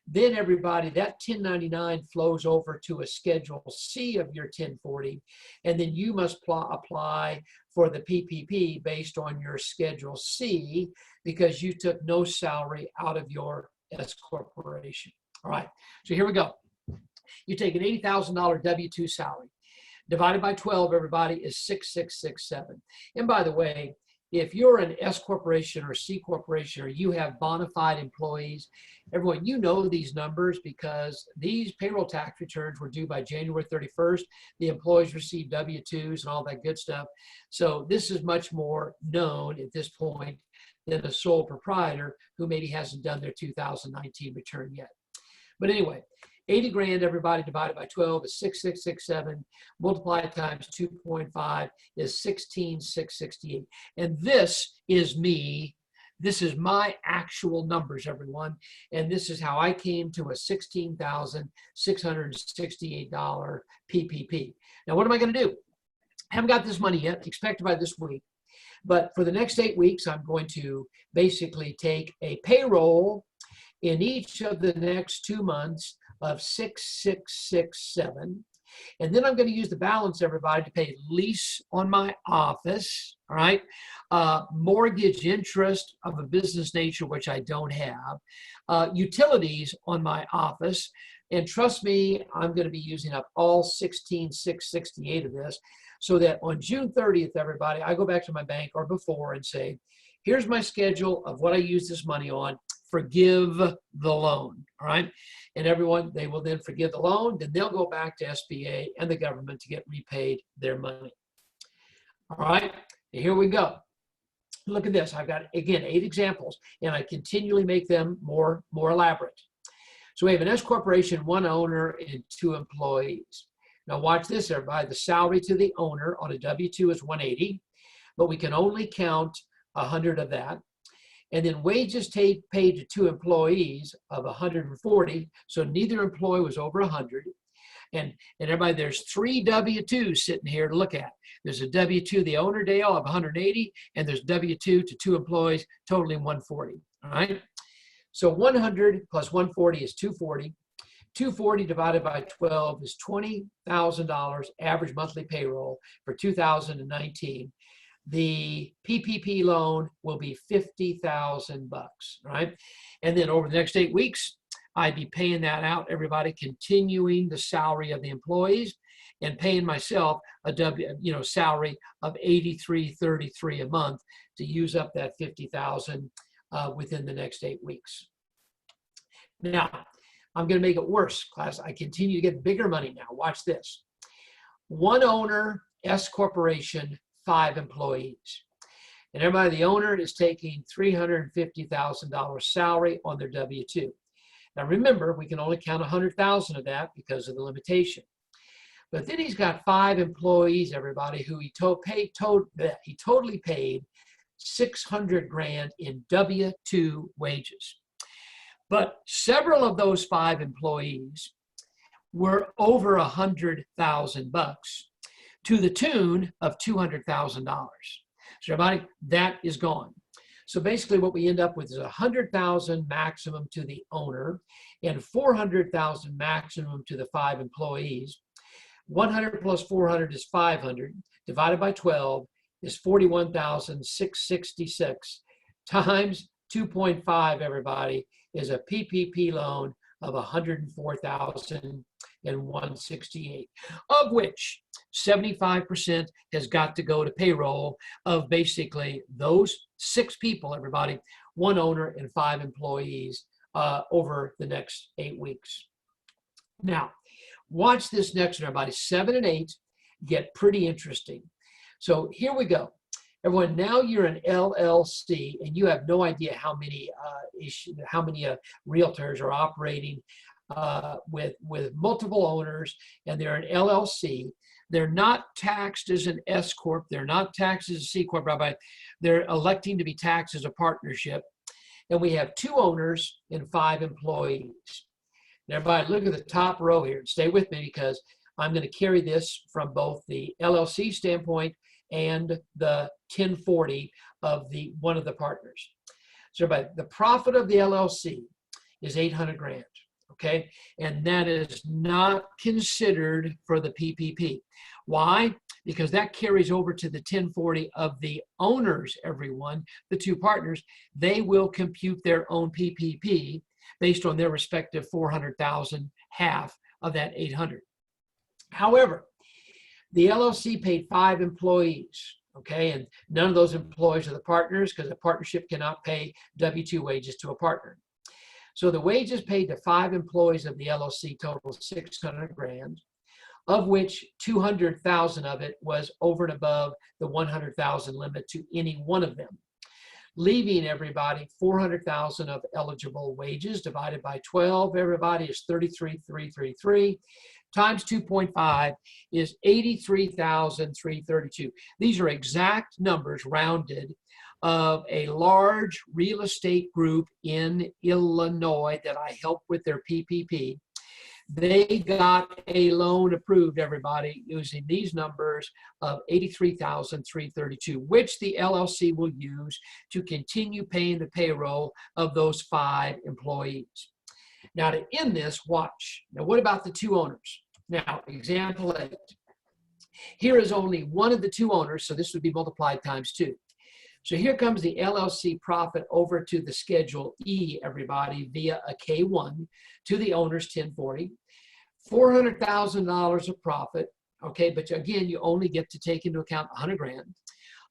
then everybody, that 1099 flows over to a Schedule C of your 1040, and then you must apply for the PPP based on your Schedule C because you took no salary out of your S corporation. All right, so here we go. You take an $80,000 W-2 salary. Divided by 12, everybody, is 6,667. And by the way, if you're an S corporation or C corporation or you have bona fide employees, everyone, you know these numbers because these payroll tax returns were due by January 31st. The employees received W-2s and all that good stuff. So this is much more known at this point than a sole proprietor who maybe hasn't done their 2019 return yet. But anyway, 80 grand, everybody, divided by 12 is 6,667. Multiplied times 2.5 is 16,668. And this is me. This is my actual numbers, everyone. And this is how I came to a $16,668 PPP. Now, what am I going to do? I haven't got this money yet, expected by this week. But for the next 8 weeks, I'm going to basically take a payroll in each of the next 2 months of 6,667. And then I'm going to use the balance, everybody, to pay lease on my office, all right? Mortgage interest of a business nature, which I don't have. Utilities on my office. And trust me, I'm going to be using up all 16,668 of this so that on June 30th, everybody, I go back to my bank or before and say, here's my schedule of what I use this money on. Forgive the loan, all right? And everyone, they will then forgive the loan, then they'll go back to SBA and the government to get repaid their money. All right, here we go. Look at this. I've got, again, 8 examples, and I continually make them more elaborate. So we have an S corporation, 1 owner and 2 employees. Now watch this, everybody. The salary to the owner on a W-2 is 180, but we can only count 100 of that. And then wages paid to 2 employees of 140. So neither employee was over 100. And everybody, there's 3 W-2s sitting here to look at. There's a W-2, the owner, Dale, of 180, and there's W-2 to 2 employees, totaling 140. All right. So 100 plus 140 is 240. 240 divided by 12 is $20,000 average monthly payroll for 2019. The PPP loan will be $50,000, right? And then over the next 8 weeks, I'd be paying that out, everybody, continuing the salary of the employees and paying myself a salary of $83.33 a month to use up that $50,000 within the next 8 weeks. Now, I'm going to make it worse, class. I continue to get bigger money now. Watch this. 1 owner, S corporation, 5 employees. And everybody, the owner is taking $350,000 salary on their W-2. Now remember, we can only count 100,000 of that because of the limitation. But then he's got 5 employees, everybody, who he totally paid $600,000 in W-2 wages. But several of those 5 employees were over $100,000 to the tune of $200,000. So everybody, that is gone. So basically what we end up with is $100,000 maximum to the owner and $400,000 maximum to the 5 employees. 100 plus 400 is 500, divided by 12 is 41,666 times 2.5, everybody, is a PPP loan of 104,168, of which 75% has got to go to payroll of basically those 6 people, everybody, 1 owner and 5 employees over the next 8 weeks. Now, watch this next one, everybody. 7 and 8 get pretty interesting. So here we go. Everyone, now you're an LLC and you have no idea how many realtors are operating with multiple owners, and they're an LLC. They're not taxed as an S corp. They're not taxed as a C corp. They're electing to be taxed as a partnership, and we have 2 owners and 5 employees. Now, everybody, look at the top row here. Stay with me because I'm going to carry this from both the LLC standpoint and the 1040 of one of the partners. So everybody, the profit of the LLC is $800,000, okay? And that is not considered for the PPP. Why? Because that carries over to the 1040 of the owners, everyone, the 2 partners. They will compute their own PPP based on their respective 400,000, half of that 800. However, the LLC paid 5 employees, okay? And none of those employees are the partners because a partnership cannot pay W-2 wages to a partner. So the wages paid to 5 employees of the LLC total $600,000, of which 200,000 of it was over and above the 100,000 limit to any one of them, leaving everybody 400,000 of eligible wages divided by 12. Everybody is 33,333 times 2.5 is 83,332. These are exact numbers rounded of a large real estate group in Illinois that I helped with their PPP. They got a loan approved, everybody, using these numbers of 83,332, which the LLC will use to continue paying the payroll of those 5 employees. Now, to end this, watch. Now, what about the 2 owners? Now, example 8. Here is only one of the 2 owners, so this would be multiplied times 2. So here comes the LLC profit over to the Schedule E, everybody, via a K1 to the owner's 1040. $400,000 of profit, okay, but again, you only get to take into account $100,000.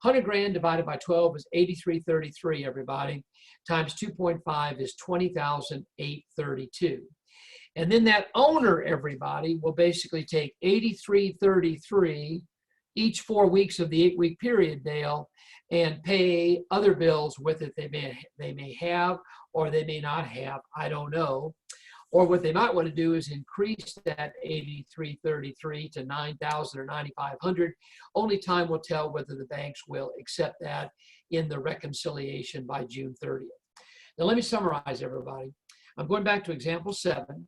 $100,000 divided by 12 is 8333, everybody, times 2.5 is 20,832. And then that owner, everybody, will basically take 8333 each 4 weeks of the 8-week period, Dale, and pay other bills with it they may have or they may not have, I don't know. Or what they might want to do is increase that 8333 to 9,000 or 9,500. Only time will tell whether the banks will accept that in the reconciliation by June 30th. Now let me summarize, everybody. I'm going back to example 7.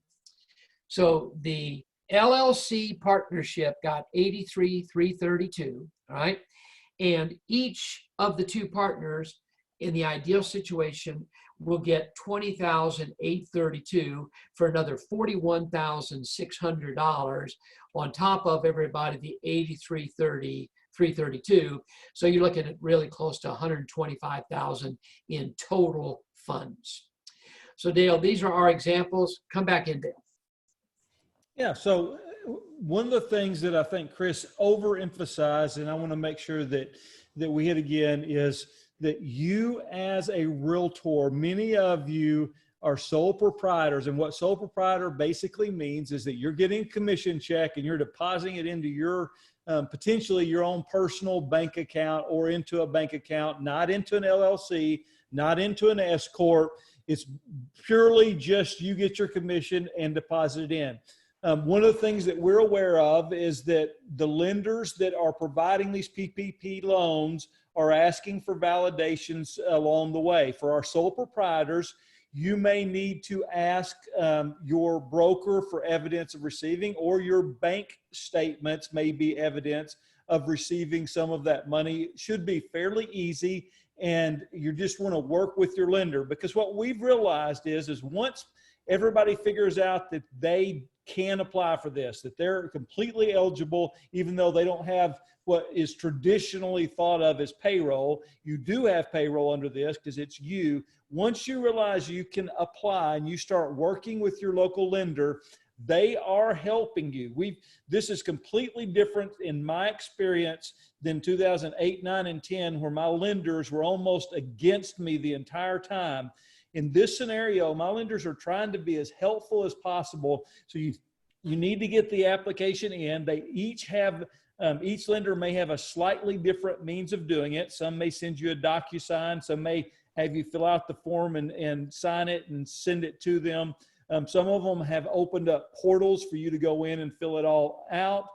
So the LLC partnership got 83,332, all right? And each of the two partners in the ideal situation will get $20,832 for another $41,600 on top of everybody the 83,332. So you're looking at really close to $125,000 in total funds. So Dale, these are our examples. Come back in, Dale. Yeah, so one of the things that I think Chris overemphasized, and I want to make sure that we hit again, is that you as a realtor, many of you are sole proprietors. And what sole proprietor basically means is that you're getting a commission check and you're depositing it into your potentially your own personal bank account or into a bank account, not into an LLC, not into an S corp. It's purely just you get your commission and deposit it in. One of the things that we're aware of is that the lenders that are providing these PPP loans are asking for validations along the way. For our sole proprietors, you may need to ask your broker for evidence of receiving, or your bank statements may be evidence of receiving some of that money. It should be fairly easy, and you just want to work with your lender, because what we've realized is once everybody figures out that they can apply for this, that they're completely eligible, even though they don't have what is traditionally thought of as payroll. You do have payroll under this because it's you. Once you realize you can apply and you start working with your local lender, they are helping you. This is completely different in my experience than 2008, 9, and 10, where my lenders were almost against me the entire time. In this scenario, my lenders are trying to be as helpful as possible. So you need to get the application in. They each have, each lender may have a slightly different means of doing it. Some may send you a DocuSign. Some may have you fill out the form and sign it and send it to them. Some of them have opened up portals for you to go in and fill it all out.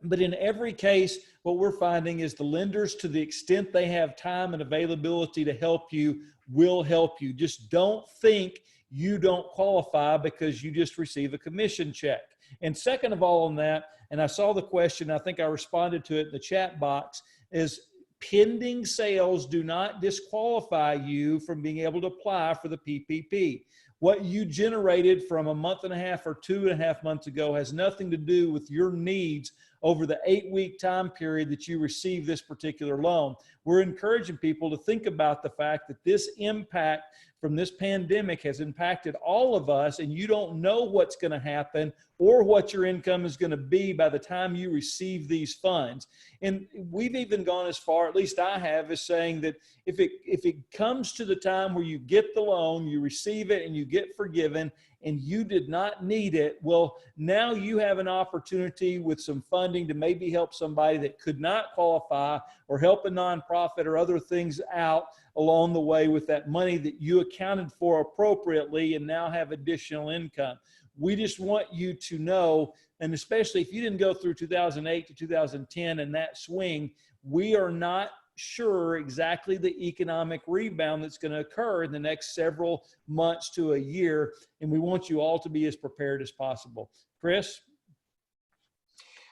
But in every case, what we're finding is the lenders, to the extent they have time and availability to help you, will help you. Just don't think you don't qualify because you just receive a commission check. And second of all on that, and I saw the question, I think I responded to it in the chat box, is pending sales do not disqualify you from being able to apply for the PPP. What you generated from a month and a half or 2.5 months ago has nothing to do with your needs over the 8-week time period that you receive this particular loan. We're encouraging people to think about the fact that this impact from this pandemic has impacted all of us, and you don't know what's going to happen or what your income is going to be by the time you receive these funds. And we've even gone as far, at least I have, as saying that if it comes to the time where you get the loan, you receive it, and you get forgiven, and you did not need it, well, now you have an opportunity with some funding to maybe help somebody that could not qualify, or help a nonprofit or other things out along the way with that money that you accounted for appropriately and now have additional income. We just want you to know, and especially if you didn't go through 2008 to 2010 and that swing, we are not sure exactly the economic rebound that's going to occur in the next several months to a year, and we want you all to be as prepared as possible. Chris?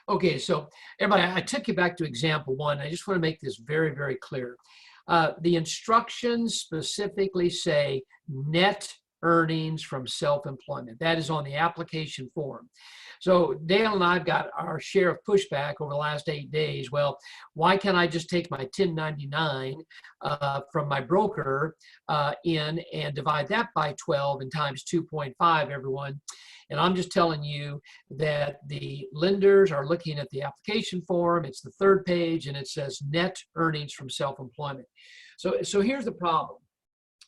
Okay, so everybody, I took you back to example 1. I just want to make this very, very clear. The instructions specifically say net earnings from self-employment. That is on the application form. So Dale and I've got our share of pushback over the last 8 days. Well, why can't I just take my 1099 from my broker in and divide that by 12 and times 2.5, everyone? And I'm just telling you that the lenders are looking at the application form. It's the 3rd page, and it says net earnings from self-employment. So here's the problem.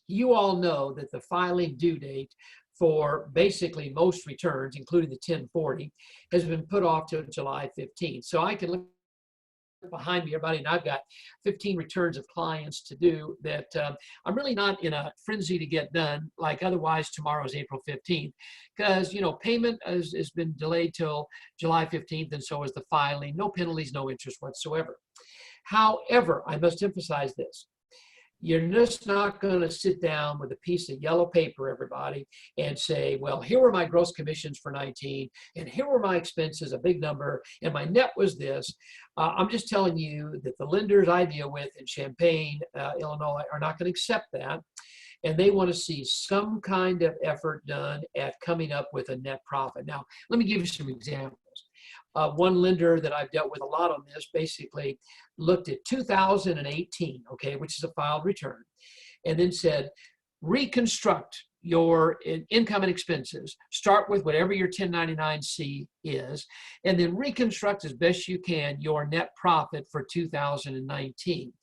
You all know that the filing due date for basically most returns, including the 1040, has been put off to July 15th. So I can look behind me, everybody, and I've got 15 returns of clients to do that I'm really not in a frenzy to get done, like otherwise tomorrow is April 15th, because, you know, payment has been delayed till July 15th, and so is the filing. No penalties, no interest whatsoever. However, I must emphasize this. You're just not going to sit down with a piece of yellow paper, everybody, and say, well, here were my gross commissions for 19, and here were my expenses, a big number, and my net was this. I'm just telling you that the lenders I deal with in Champaign, Illinois, are not going to accept that, and they want to see some kind of effort done at coming up with a net profit. Now, let me give you some examples. One lender that I've dealt with a lot on this basically looked at 2018, okay, which is a filed return, and then said, reconstruct your income and expenses. Start with whatever your 1099-C is, and then reconstruct as best you can your net profit for 2019.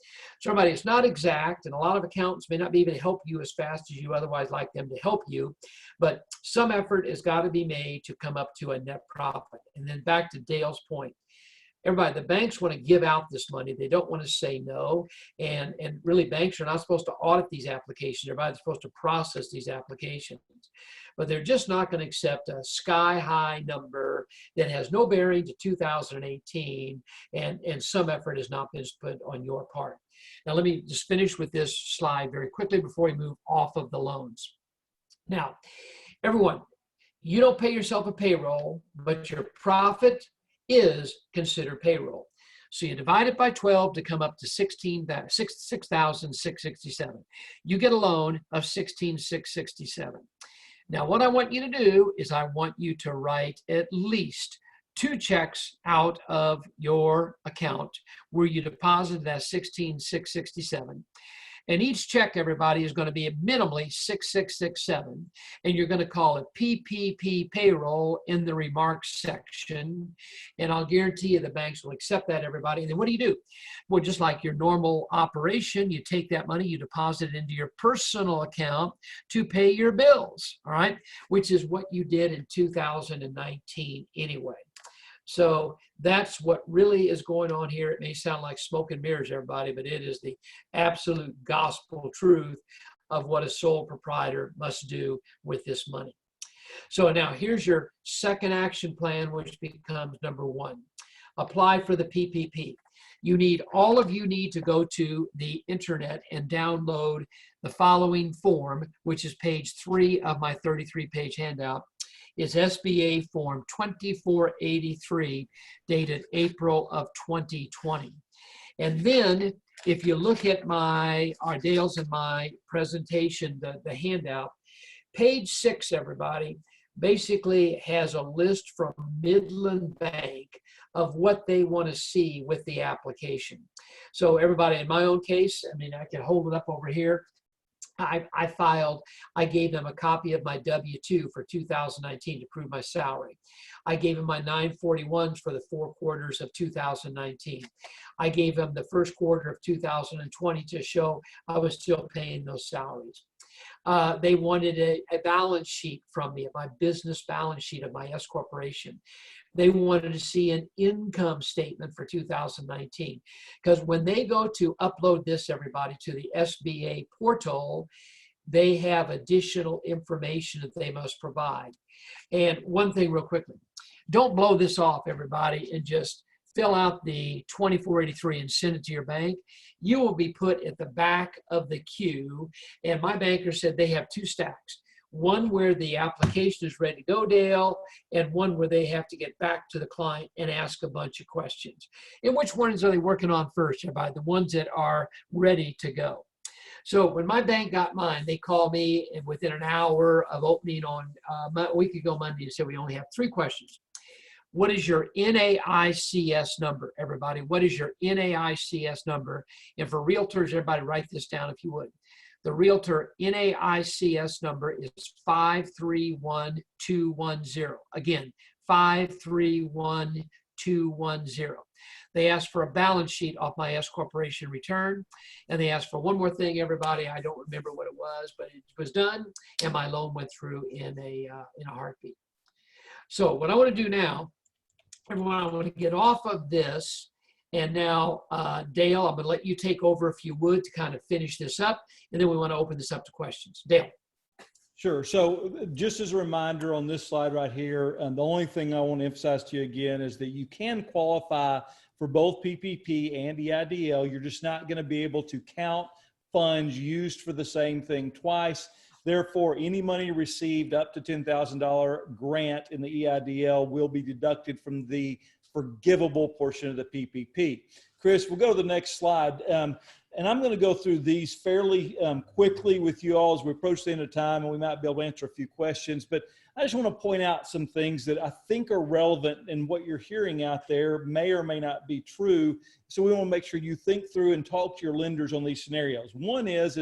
So everybody, it's not exact, and a lot of accountants may not be able to help you as fast as you otherwise like them to help you, but some effort has got to be made to come up to a net profit. And then back to Dale's point. Everybody, the banks want to give out this money. They don't want to say no. And really, banks are not supposed to audit these applications. Everybody's supposed to process these applications. But they're just not going to accept a sky-high number that has no bearing to 2018, and some effort has not been put on your part. Now, let me just finish with this slide very quickly before we move off of the loans. Now, everyone, you don't pay yourself a payroll, but your profit is considered payroll. So you divide it by 12 to come up to 6,667. You get a loan of 16,667. Now, what I want you to do is I want you to write at least 2 checks out of your account where you deposit that 16,667. And each check, everybody, is going to be minimally 6667, and you're going to call it PPP payroll in the remarks section. And I'll guarantee you the banks will accept that, everybody. And then what do? Well, just like your normal operation, you take that money, you deposit it into your personal account to pay your bills, all right, which is what you did in 2019 anyway. So that's what really is going on here. It may sound like smoke and mirrors, everybody, but it is the absolute gospel truth of what a sole proprietor must do with this money. So now here's your second action plan, which becomes number 1. Apply for the PPP. All of you need to go to the internet and download the following form, which is page 3 of my 33-page handout. It's SBA Form 2483, dated April of 2020. And then if you look at Dale's and my presentation, the handout, page 6, everybody, basically has a list from Midland Bank of what they want to see with the application. So everybody, in my own case, I mean, I can hold it up over here. I gave them a copy of my W-2 for 2019 to prove my salary. I gave them my 941s for the 4 quarters of 2019. I gave them the first quarter of 2020 to show I was still paying those salaries. They wanted a balance sheet from me, my business balance sheet of my S corporation. They wanted to see an income statement for 2019, because when they go to upload this, everybody, to the SBA portal, they have additional information that they must provide. And one thing real quickly, don't blow this off, everybody, and just fill out the 2483 and send it to your bank. You will be put at the back of the queue. And my banker said they have 2 stacks. One where the application is ready to go, Dale, and one where they have to get back to the client and ask a bunch of questions. And which ones are they working on first, everybody? The ones that are ready to go. So when my bank got mine, they called me, and within an hour of opening on a week ago Monday, and said we only have 3 questions. What is your NAICS number, everybody? What is your NAICS number? And for realtors, everybody write this down if you would. The realtor NAICS number is 531210. Again, 531210. They asked for a balance sheet off my S corporation return, and they asked for one more thing, everybody. I don't remember what it was, but it was done, and my loan went through in a heartbeat. So what I want to do now, everyone, I want to get off of this And now, Dale, I'm going to let you take over if you would to kind of finish this up, and then we want to open this up to questions. Dale. Sure. So just as a reminder on this slide right here, the only thing I want to emphasize to you again is that you can qualify for both PPP and EIDL. You're just not going to be able to count funds used for the same thing twice. Therefore, any money received up to $10,000 grant in the EIDL will be deducted from the forgivable portion of the PPP. Chris, we'll go to the next slide. And I'm going to go through these fairly quickly with you all as we approach the end of time, and we might be able to answer a few questions. But I just want to point out some things that I think are relevant, and what you're hearing out there may or may not be true. So we want to make sure you think through and talk to your lenders on these scenarios. One is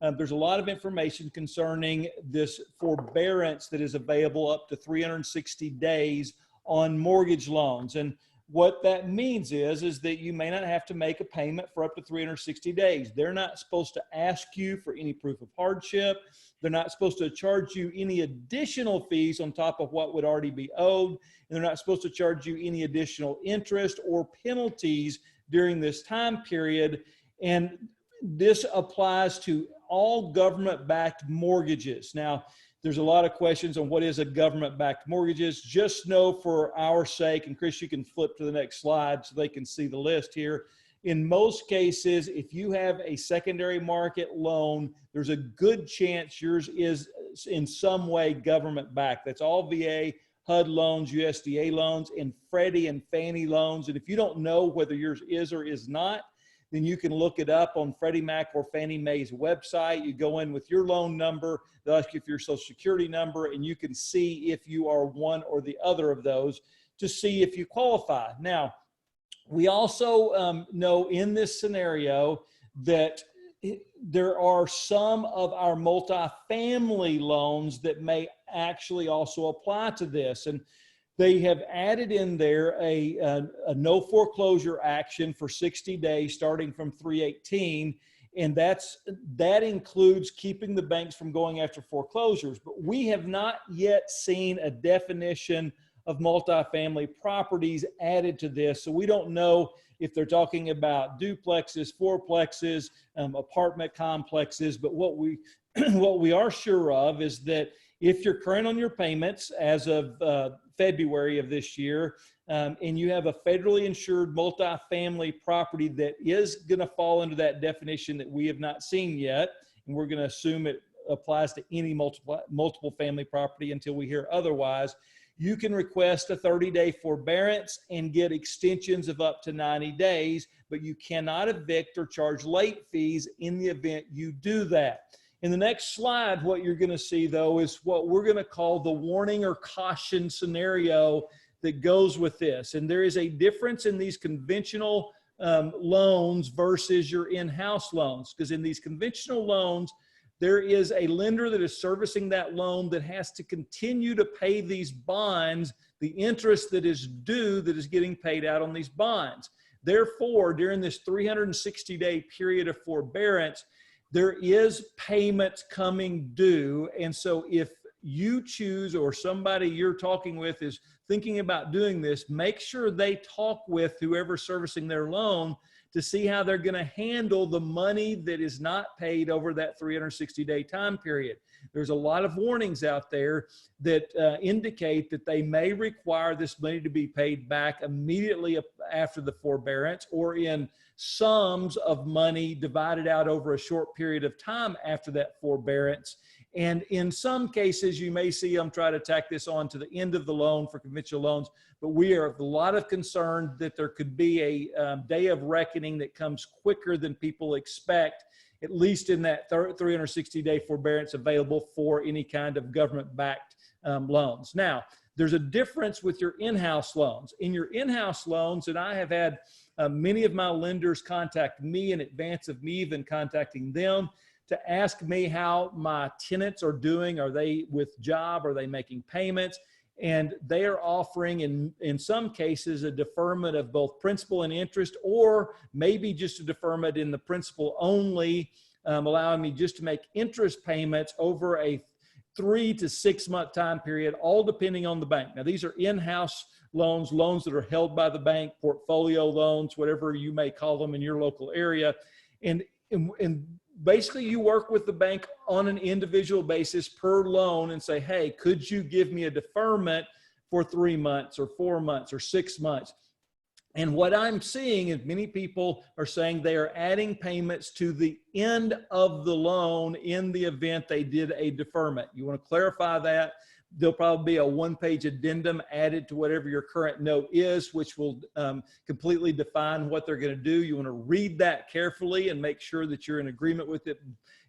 there's a lot of information concerning this forbearance that is available up to 360 days on mortgage loans. And what that means is that you may not have to make a payment for up to 360 days. They're not supposed to ask you for any proof of hardship. They're not supposed to charge you any additional fees on top of what would already be owed. And they're not supposed to charge you any additional interest or penalties during this time period. And this applies to all government-backed mortgages. Now, there's a lot of questions on what is a government-backed mortgages. Just know for our sake, and Chris, you can flip to the next slide so they can see the list here. In most cases, if you have a secondary market loan, there's a good chance yours is in some way government-backed. That's all VA, HUD loans, USDA loans, and Freddie and Fannie loans. And if you don't know whether yours is or is not, then you can look it up on Freddie Mac or Fannie Mae's website. You go in with your loan number, they'll ask you for your social security number, and you can see if you are one or the other of those to see if you qualify. Now, we also know in this scenario that there are some of our multifamily loans that may actually also apply to this. And they have added in there a no foreclosure action for 60 days starting from 3/18, and that includes keeping the banks from going after foreclosures. But we have not yet seen a definition of multifamily properties added to this, so we don't know if they're talking about duplexes, fourplexes, apartment complexes. But what we what we are sure of is that if you're current on your payments as of February of this year, and you have a federally insured multifamily property that is going to fall into that definition that we have not seen yet, and we're going to assume it applies to any multiple family property until we hear otherwise, you can request a 30-day forbearance and get extensions of up to 90 days, but you cannot evict or charge late fees in the event you do that. In the next slide, what you're going to see, though, is what we're going to call the warning or caution scenario that goes with this. And there is a difference in these conventional loans versus your in-house loans, because in these conventional loans, there is a lender that is servicing that loan that has to continue to pay these bonds, the interest that is due that is getting paid out on these bonds. Therefore, during this 360-day period of forbearance, there is payments coming due. And so if you choose, or somebody you're talking with is thinking about doing this, make sure they talk with whoever's servicing their loan to see how they're going to handle the money that is not paid over that 360-day time period. There's a lot of warnings out there that indicate that they may require this money to be paid back immediately after the forbearance, or in sums of money divided out over a short period of time after that forbearance. And in some cases, you may see them try to tack this on to the end of the loan for conventional loans, but we are a lot of concern that there could be a day of reckoning that comes quicker than people expect, at least in that 360-day forbearance available for any kind of government-backed loans. Now, there's a difference with your in-house loans. In your in-house loans, and I have had many of my lenders contact me in advance of me even contacting them to ask me how my tenants are doing. Are they with job? Are they making payments? And they are offering, in some cases, a deferment of both principal and interest, or maybe just a deferment in the principal only, allowing me just to make interest payments over a 3 to 6 month time period, all depending on the bank. Now, these are in-house loans, loans that are held by the bank, portfolio loans, whatever you may call them in your local area. And basically you work with the bank on an individual basis per loan and say, hey, could you give me a deferment for 3 months or 4 months or 6 months? And what I'm seeing is many people are saying they are adding payments to the end of the loan in the event they did a deferment. You want to clarify that. There'll probably be a one-page addendum added to whatever your current note is, which will completely define what they're going to do. You want to read that carefully and make sure that you're in agreement with it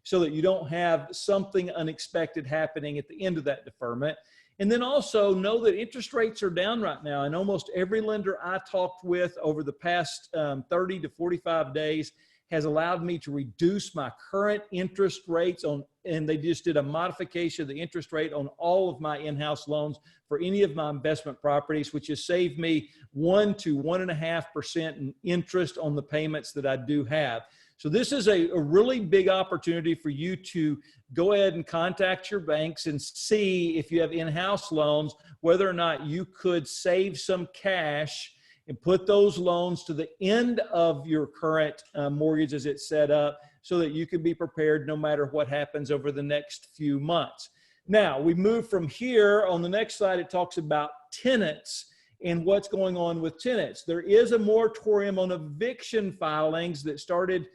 so that you don't have something unexpected happening at the end of that deferment. And then also know that interest rates are down right now. And almost every lender I talked with over the past 30 to 45 days has allowed me to reduce my current interest rates on, and they just did a modification of the interest rate on all of my in-house loans for any of my investment properties, which has saved me 1 to 1.5% in interest on the payments that I do have. So this is a really big opportunity for you to go ahead and contact your banks and see if you have in-house loans, whether or not you could save some cash and put those loans to the end of your current mortgage as it's set up so that you can be prepared no matter what happens over the next few months. Now, we move from here. On the next slide, it talks about tenants and what's going on with tenants. There is a moratorium on eviction filings that started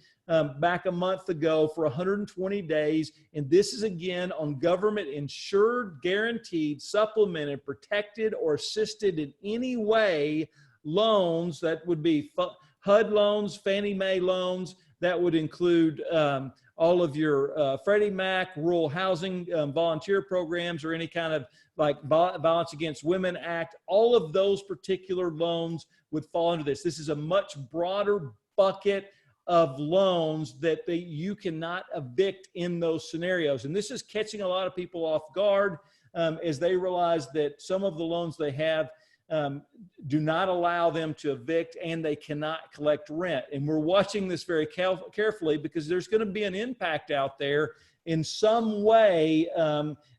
back a month ago for 120 days. And this is again on government insured, guaranteed, supplemented, protected, or assisted in any way loans. That would be HUD loans, Fannie Mae loans. That would include all of your Freddie Mac, rural housing volunteer programs, or any kind of like Violence Against Women Act. All of those particular loans would fall into this. This is a much broader bucket of loans that you cannot evict in those scenarios. And this is catching a lot of people off guard as they realize that some of the loans they have do not allow them to evict, and they cannot collect rent. And we're watching this very carefully because there's going to be an impact out there in some way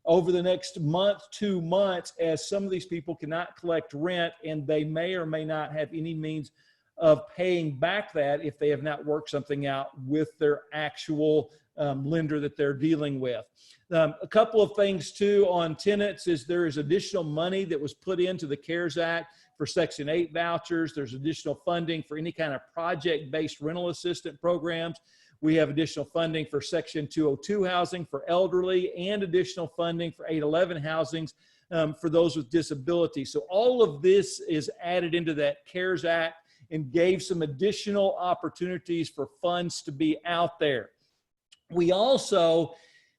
over the next month, 2 months, as some of these people cannot collect rent, and they may or may not have any means of paying back that if they have not worked something out with their actual lender that they're dealing with. A couple of things too on tenants is there is additional money that was put into the CARES Act for Section 8 vouchers. There's additional funding for any kind of project-based rental assistance programs. We have additional funding for Section 202 housing for elderly, and additional funding for 811 housings for those with disabilities. So all of this is added into that CARES Act and gave some additional opportunities for funds to be out there. We also,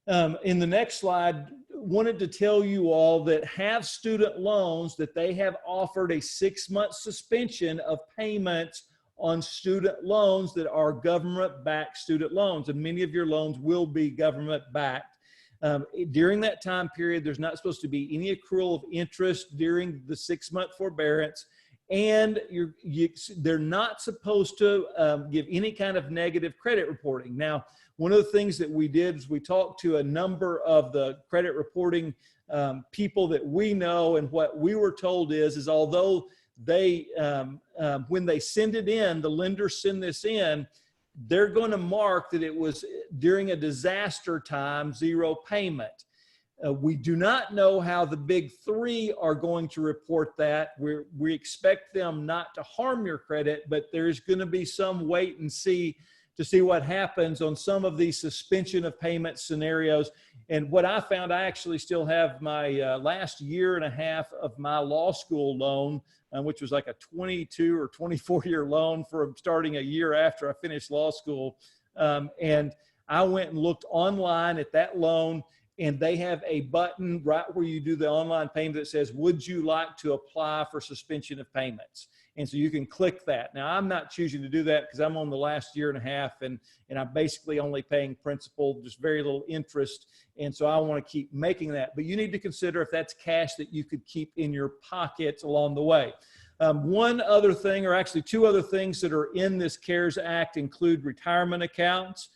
in the next slide, wanted to tell you all that have student loans that they have offered a 6-month suspension of payments on student loans that are government-backed student loans. And many of your loans will be government-backed. During that time period, there's not supposed to be any accrual of interest during the 6-month forbearance. And they're not supposed to give any kind of negative credit reporting. Now, one of the things that we did is we talked to a number of the credit reporting people that we know, and what we were told is although they, when they send it in, the lenders send this in, they're going to mark that it was during a disaster time, 0 payment. We do not know how the big 3 are going to report that. We expect them not to harm your credit, but there's going to be some wait and see to see what happens on some of these suspension of payment scenarios. And what I found, I actually still have my last 1.5 years of my law school loan, which was like a 22 or 24-year loan for starting a year after I finished law school. And I went and looked online at that loan, and they have a button right where you do the online payment that says, would you like to apply for suspension of payments? And so you can click that. Now, I'm not choosing to do that because I'm on the last 1.5 years, and I'm basically only paying principal, just very little interest. And so I want to keep making that. But you need to consider if that's cash that you could keep in your pockets along the way. One other thing, or actually 2 other things that are in this CARES Act include retirement accounts.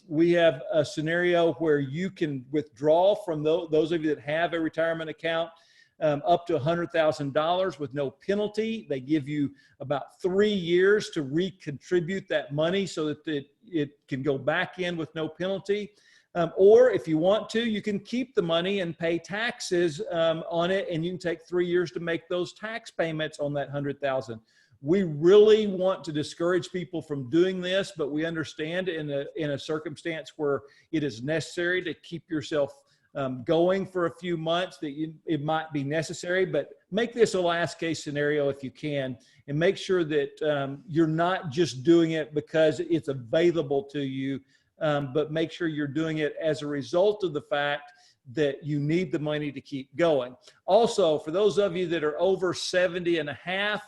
We have a scenario where you can withdraw from those of you that have a retirement account up to $100,000 with no penalty. They give you about 3 years to recontribute that money so that it can go back in with no penalty. Or if you want to, you can keep the money and pay taxes on it, and you can take 3 years to make those tax payments on that $100,000. We really want to discourage people from doing this, but we understand in a circumstance where it is necessary to keep yourself going for a few months that it might be necessary, but make this a last case scenario if you can, and make sure that you're not just doing it because it's available to you, but make sure you're doing it as a result of the fact that you need the money to keep going. Also, for those of you that are over 70 and a half,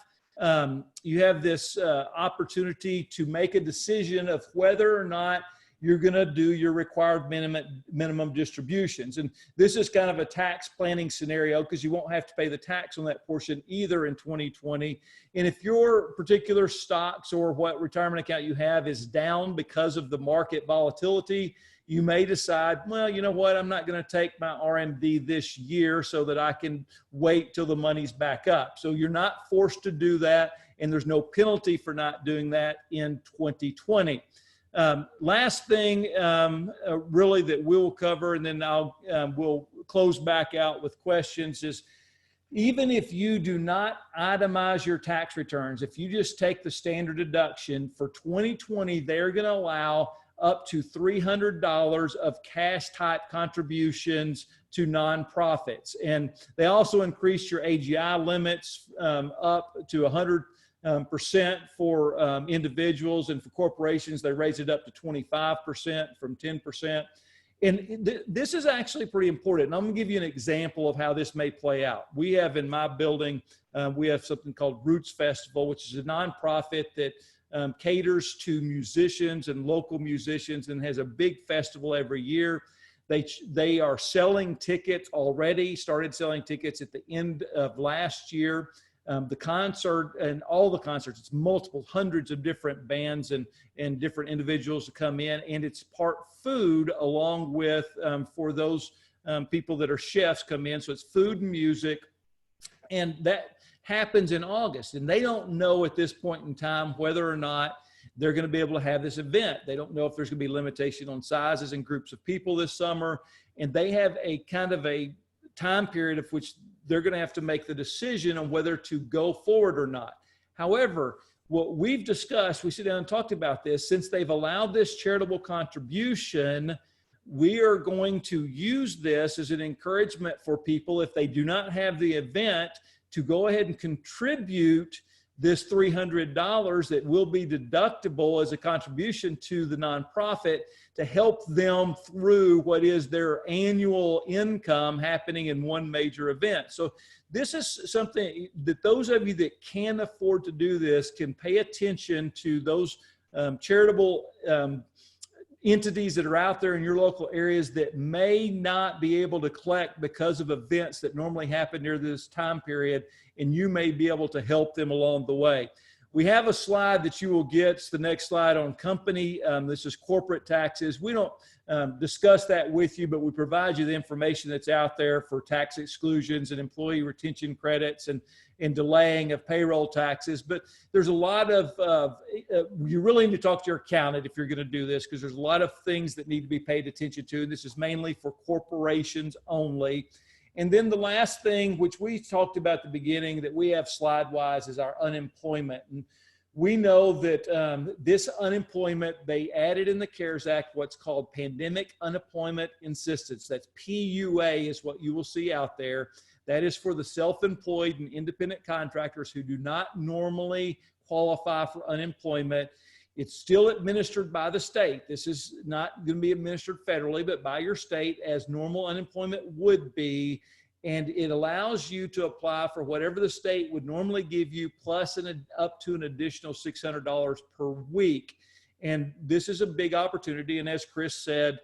you have this opportunity to make a decision of whether or not you're going to do your required minimum distributions. And this is kind of a tax planning scenario because you won't have to pay the tax on that portion either in 2020. And if your particular stocks or what retirement account you have is down because of the market volatility, you may decide, well, you know what, I'm not going to take my RMD this year so that I can wait till the money's back up. So you're not forced to do that, and there's no penalty for not doing that in 2020. Last thing really that we'll cover, and then we'll close back out with questions, is even if you do not itemize your tax returns, if you just take the standard deduction for 2020, they're going to allow up to $300 of cash type contributions to nonprofits. And they also increased your AGI limits up to 100% for individuals, and for corporations, they raised it up to 25% from 10%. And this is actually pretty important. And I'm going to give you an example of how this may play out. We have in my building, we have something called Roots Festival, which is a nonprofit that caters to musicians and local musicians and has a big festival every year. They are selling tickets already, started selling tickets at the end of last year. The concert and all the concerts, it's multiple hundreds of different bands and different individuals to come in, and it's part food along with for those people that are chefs come in. So it's food and music, and that happens in August, and they don't know at this point in time whether or not they're going to be able to have this event. They don't know if there's going to be limitation on sizes and groups of people this summer, and they have a kind of a time period of which they're going to have to make the decision on whether to go forward or not. However, what we've discussed, we sit down and talked about this, since they've allowed this charitable contribution, we are going to use this as an encouragement for people, if they do not have the event, to go ahead and contribute this $300 that will be deductible as a contribution to the nonprofit to help them through what is their annual income happening in one major event. So this is something that those of you that can afford to do this can pay attention to those charitable entities that are out there in your local areas that may not be able to collect because of events that normally happen near this time period, and you may be able to help them along the way. We have a slide that you will get. It's the next slide on company. This is corporate taxes. We don't discuss that with you, but we provide you the information that's out there for tax exclusions and employee retention credits and delaying of payroll taxes. But there's a lot of, you really need to talk to your accountant if you're going to do this, because there's a lot of things that need to be paid attention to. This is mainly for corporations only. And then the last thing, which we talked about at the beginning that we have slide-wise, is our unemployment. And we know that this unemployment, they added in the CARES Act what's called Pandemic Unemployment Assistance. That's PUA is what you will see out there. That is for the self-employed and independent contractors who do not normally qualify for unemployment. It's still administered by the state. This is not going to be administered federally, but by your state as normal unemployment would be. And it allows you to apply for whatever the state would normally give you, plus up to an additional $600 per week. And this is a big opportunity. And as Chris said,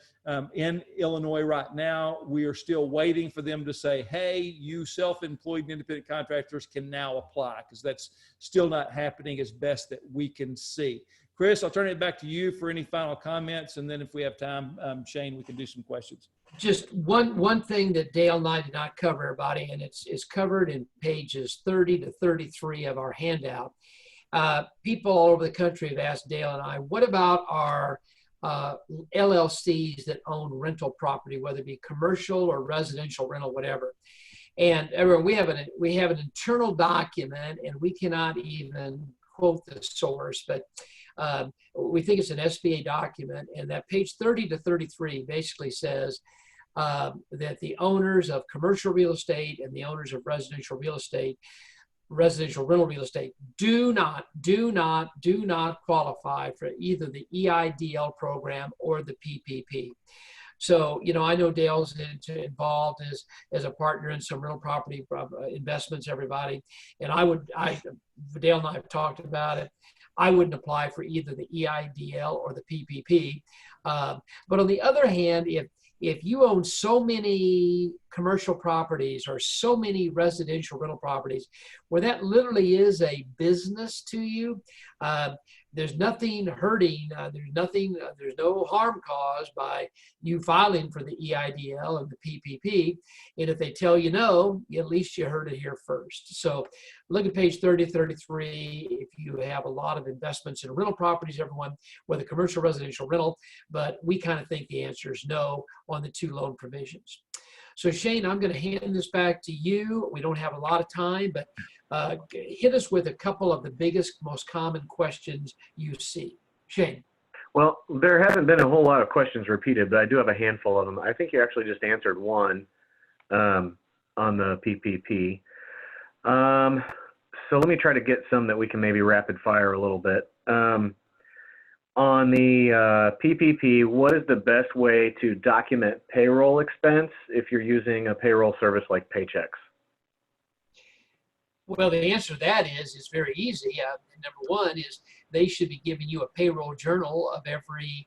in Illinois right now, we are still waiting for them to say, hey, you self-employed and independent contractors can now apply, because that's still not happening as best that we can see. Chris, I'll turn it back to you for any final comments, and then if we have time, Shane, we can do some questions. Just one thing that Dale and I did not cover, everybody, and it's covered in pages 30 to 33 of our handout. People all over the country have asked Dale and I, what about our LLCs that own rental property, whether it be commercial or residential rental, whatever. And everyone, we have an internal document, and we cannot even quote the source, but we think it's an SBA document, and that page 30 to 33 basically says that the owners of commercial real estate and the owners of residential rental real estate do not qualify for either the EIDL program or the PPP. So, I know Dale's involved as a partner in some rental property investments, everybody. And Dale and I have talked about it. I wouldn't apply for either the EIDL or the PPP. But on the other hand, if you own so many commercial properties or so many residential rental properties where that literally is a business to you, there's nothing hurting, there's no harm caused by you filing for the EIDL and the PPP. And if they tell you no, at least you heard it here first. So look at page 30, 33. If you have a lot of investments in rental properties, everyone, whether commercial, residential, rental, but we kind of think the answer is no on the two loan provisions. So Shane, I'm going to hand this back to you. We don't have a lot of time, but hit us with a couple of the biggest, most common questions you see. Shane. Well, there haven't been a whole lot of questions repeated, but I do have a handful of them. I think you actually just answered one on the PPP. So let me try to get some that we can maybe rapid fire a little bit. On the PPP, what is the best way to document payroll expense if you're using a payroll service like Paychex? Well, the answer to that is very easy. Number one is they should be giving you a payroll journal of every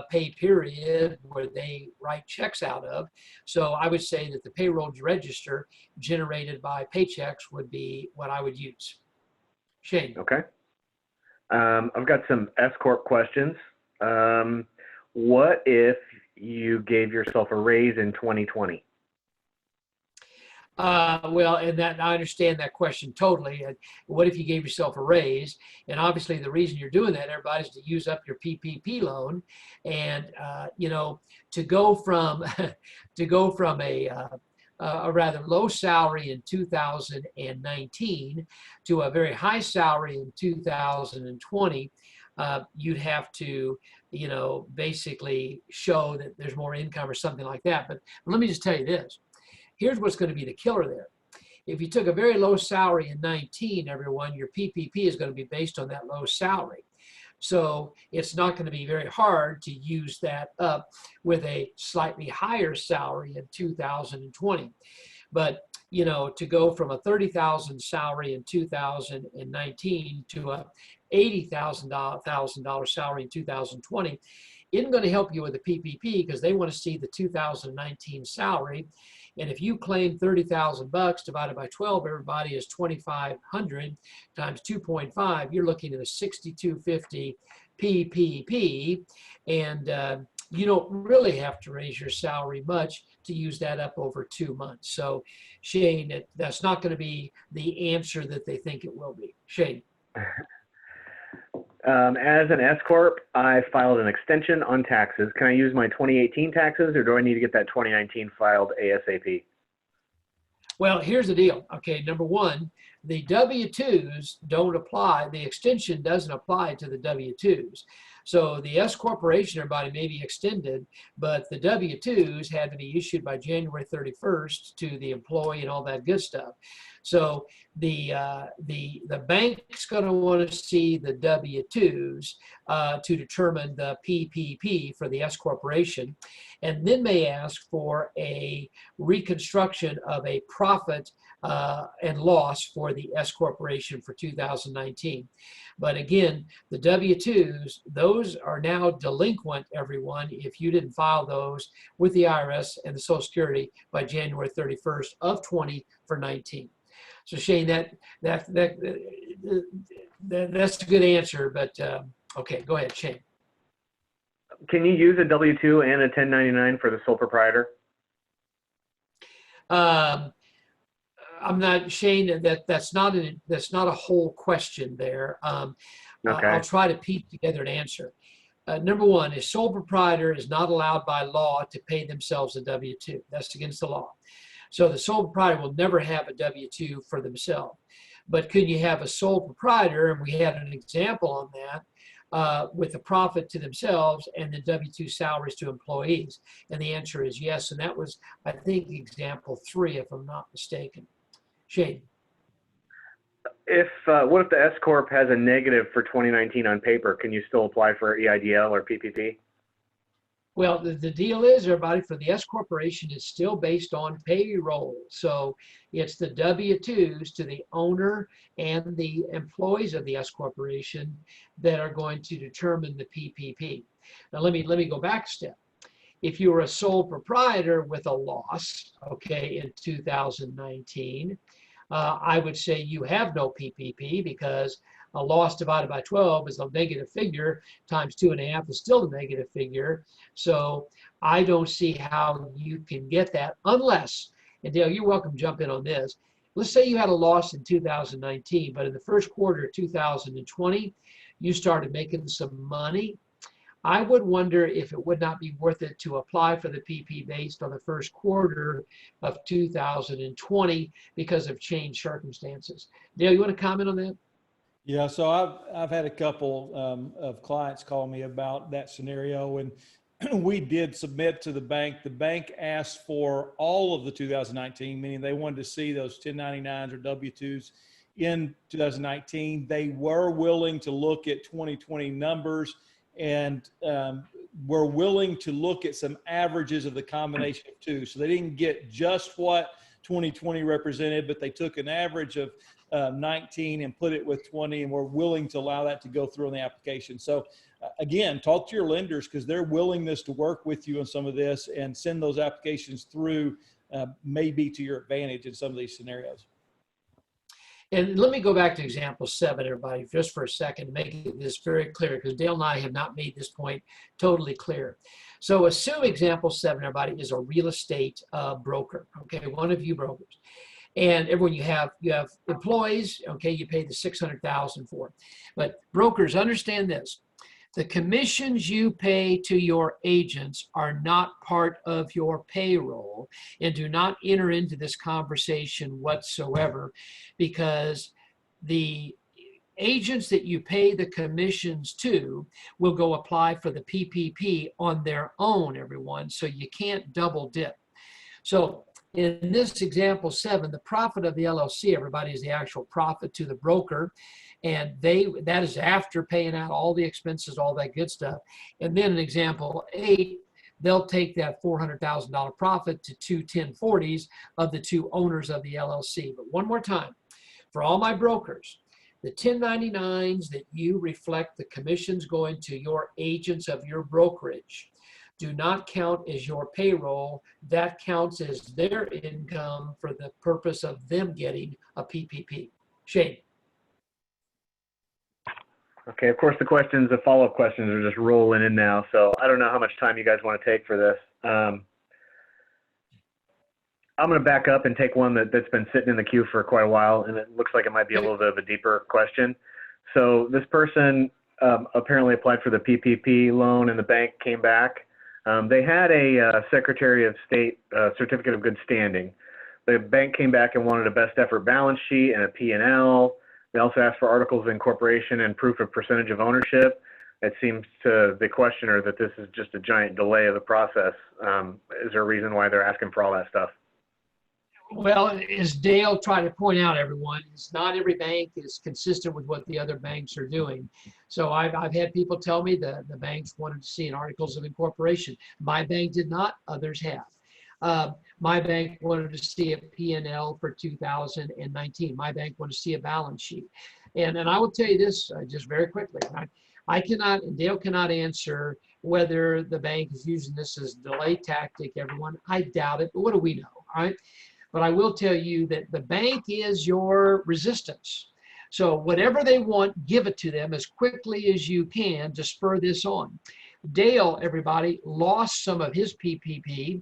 pay period where they write checks out of. So I would say that the payroll register generated by Paychex would be what I would use. Shane. Okay. I've got some S-Corp questions. What if you gave yourself a raise in 2020? Well, and that I understand that question totally. What if you gave yourself a raise? And obviously, the reason you're doing that, everybody, is to use up your PPP loan, and to go from a rather low salary in 2019 to a very high salary in 2020, you'd have to, basically show that there's more income or something like that. But let me just tell you this. Here's what's going to be the killer there. If you took a very low salary in 19, everyone, your PPP is going to be based on that low salary. So it's not going to be very hard to use that up with a slightly higher salary in 2020. But, to go from a $30,000 salary in 2019 to a $80,000 salary in 2020 isn't going to help you with the PPP, because they want to see the 2019 salary. And if you claim $30,000 divided by 12, everybody is 2,500 times 2.5. You're looking at a 6,250 PPP, and you don't really have to raise your salary much to use that up over 2 months. So, Shane, that's not going to be the answer that they think it will be. Shane. As an S-Corp, I filed an extension on taxes. Can I use my 2018 taxes, or do I need to get that 2019 filed ASAP? Well, here's the deal. Okay, number one, the W-2s don't apply. The extension doesn't apply to the W-2s. So the S corporation, everybody, may be extended, but the W-2s had to be issued by January 31st to the employee and all that good stuff. So the bank's going to want to see the W-2s to determine the PPP for the S corporation, and then may ask for a reconstruction of a profit and loss for the S corporation for 2019. But again, the W-2s, those are now delinquent, everyone, if you didn't file those with the IRS and the Social Security by January 31st of 20 for 19. So Shane, that's a good answer, but Okay, go ahead, Shane. Can you use a W-2 and a 1099 for the sole proprietor? I'm not, Shane, that's not a whole question there. Okay. I'll try to piece together an answer. Number one, a sole proprietor is not allowed by law to pay themselves a W-2. That's against the law. So the sole proprietor will never have a W-2 for themselves. But could you have a sole proprietor, and we had an example on that, with a profit to themselves and the W-2 salaries to employees? And the answer is yes. And that was, I think, example 3, if I'm not mistaken. Shane. What if the S Corp has a negative for 2019 on paper? Can you still apply for EIDL or PPP? Well, the deal is, everybody, for the S corporation, it's still based on payroll. So it's the W-2s to the owner and the employees of the S corporation that are going to determine the PPP. Now, let me go back a step. If you were a sole proprietor with a loss, okay, in 2019, I would say you have no PPP, because a loss divided by 12 is a negative figure, times 2.5 is still a negative figure. So I don't see how you can get that unless, and Dale, you're welcome to jump in on this. Let's say you had a loss in 2019, but in the first quarter of 2020, you started making some money. I would wonder if it would not be worth it to apply for the PP based on the first quarter of 2020 because of changed circumstances. Dale, you want to comment on that? Yeah, so I've had a couple of clients call me about that scenario, and we did submit to the bank. The bank asked for all of the 2019, meaning they wanted to see those 1099s or W-2s in 2019. They were willing to look at 2020 numbers, and were willing to look at some averages of the combination of two. So they didn't get just what 2020 represented, but they took an average of 19 and put it with 20, and were willing to allow that to go through on the application. So again, talk to your lenders, because their willingness to work with you on some of this and send those applications through may be to your advantage in some of these scenarios. And let me go back to example 7, everybody, just for a second, to make this very clear, because Dale and I have not made this point totally clear. So assume example 7, everybody, is a real estate broker, okay, one of you brokers. And everyone, you have employees, okay, you pay the $600,000 for. But brokers, understand this. The commissions you pay to your agents are not part of your payroll, and do not enter into this conversation whatsoever, because the agents that you pay the commissions to will go apply for the PPP on their own, everyone, so you can't double dip. So in this example 7, the profit of the LLC, everybody, is the actual profit to the broker. And that is after paying out all the expenses, all that good stuff. And then in example 8, they'll take that $400,000 profit to 2 1040s of the 2 owners of the LLC. But one more time, for all my brokers, the 1099s that you reflect the commissions going to your agents of your brokerage do not count as your payroll. That counts as their income for the purpose of them getting a PPP. Shane. Okay, of course, the follow-up questions are just rolling in now, so I don't know how much time you guys want to take for this. I'm going to back up and take one that's been sitting in the queue for quite a while, and it looks like it might be a little bit of a deeper question. So this person apparently applied for the PPP loan, and the bank came back. They had a Secretary of State certificate of good standing. The bank came back and wanted a best effort balance sheet and a P&L. They also asked for articles of incorporation and proof of percentage of ownership. It seems to the questioner that this is just a giant delay of the process. Is there a reason why they're asking for all that stuff? Well, as Dale tried to point out, everyone, it's not every bank is consistent with what the other banks are doing. So I've had people tell me that the banks wanted to see an articles of incorporation. My bank did not, others have. My bank wanted to see a P&L for 2019. My bank wanted to see a balance sheet. And I will tell you this just very quickly. I cannot, and Dale cannot answer whether the bank is using this as a delay tactic, everyone. I doubt it, but what do we know, all right? But I will tell you that the bank is your resistance. So whatever they want, give it to them as quickly as you can to spur this on. Dale, everybody, lost some of his PPP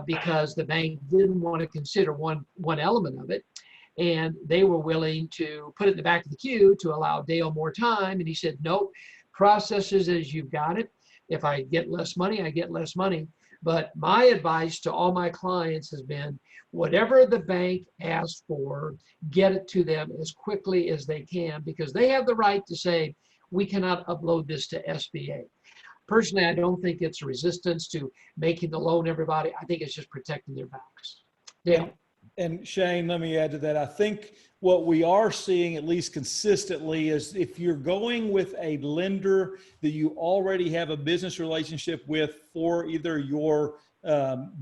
because the bank didn't want to consider one element of it. And they were willing to put it in the back of the queue to allow Dale more time. And he said, nope, processes as you've got it. If I get less money, I get less money. But my advice to all my clients has been, whatever the bank asks for, get it to them as quickly as they can, because they have the right to say, we cannot upload this to SBA. Personally, I don't think it's a resistance to making the loan, everybody. I think it's just protecting their backs. Dale. And Shane, let me add to that. I think what we are seeing, at least consistently, is if you're going with a lender that you already have a business relationship with for either your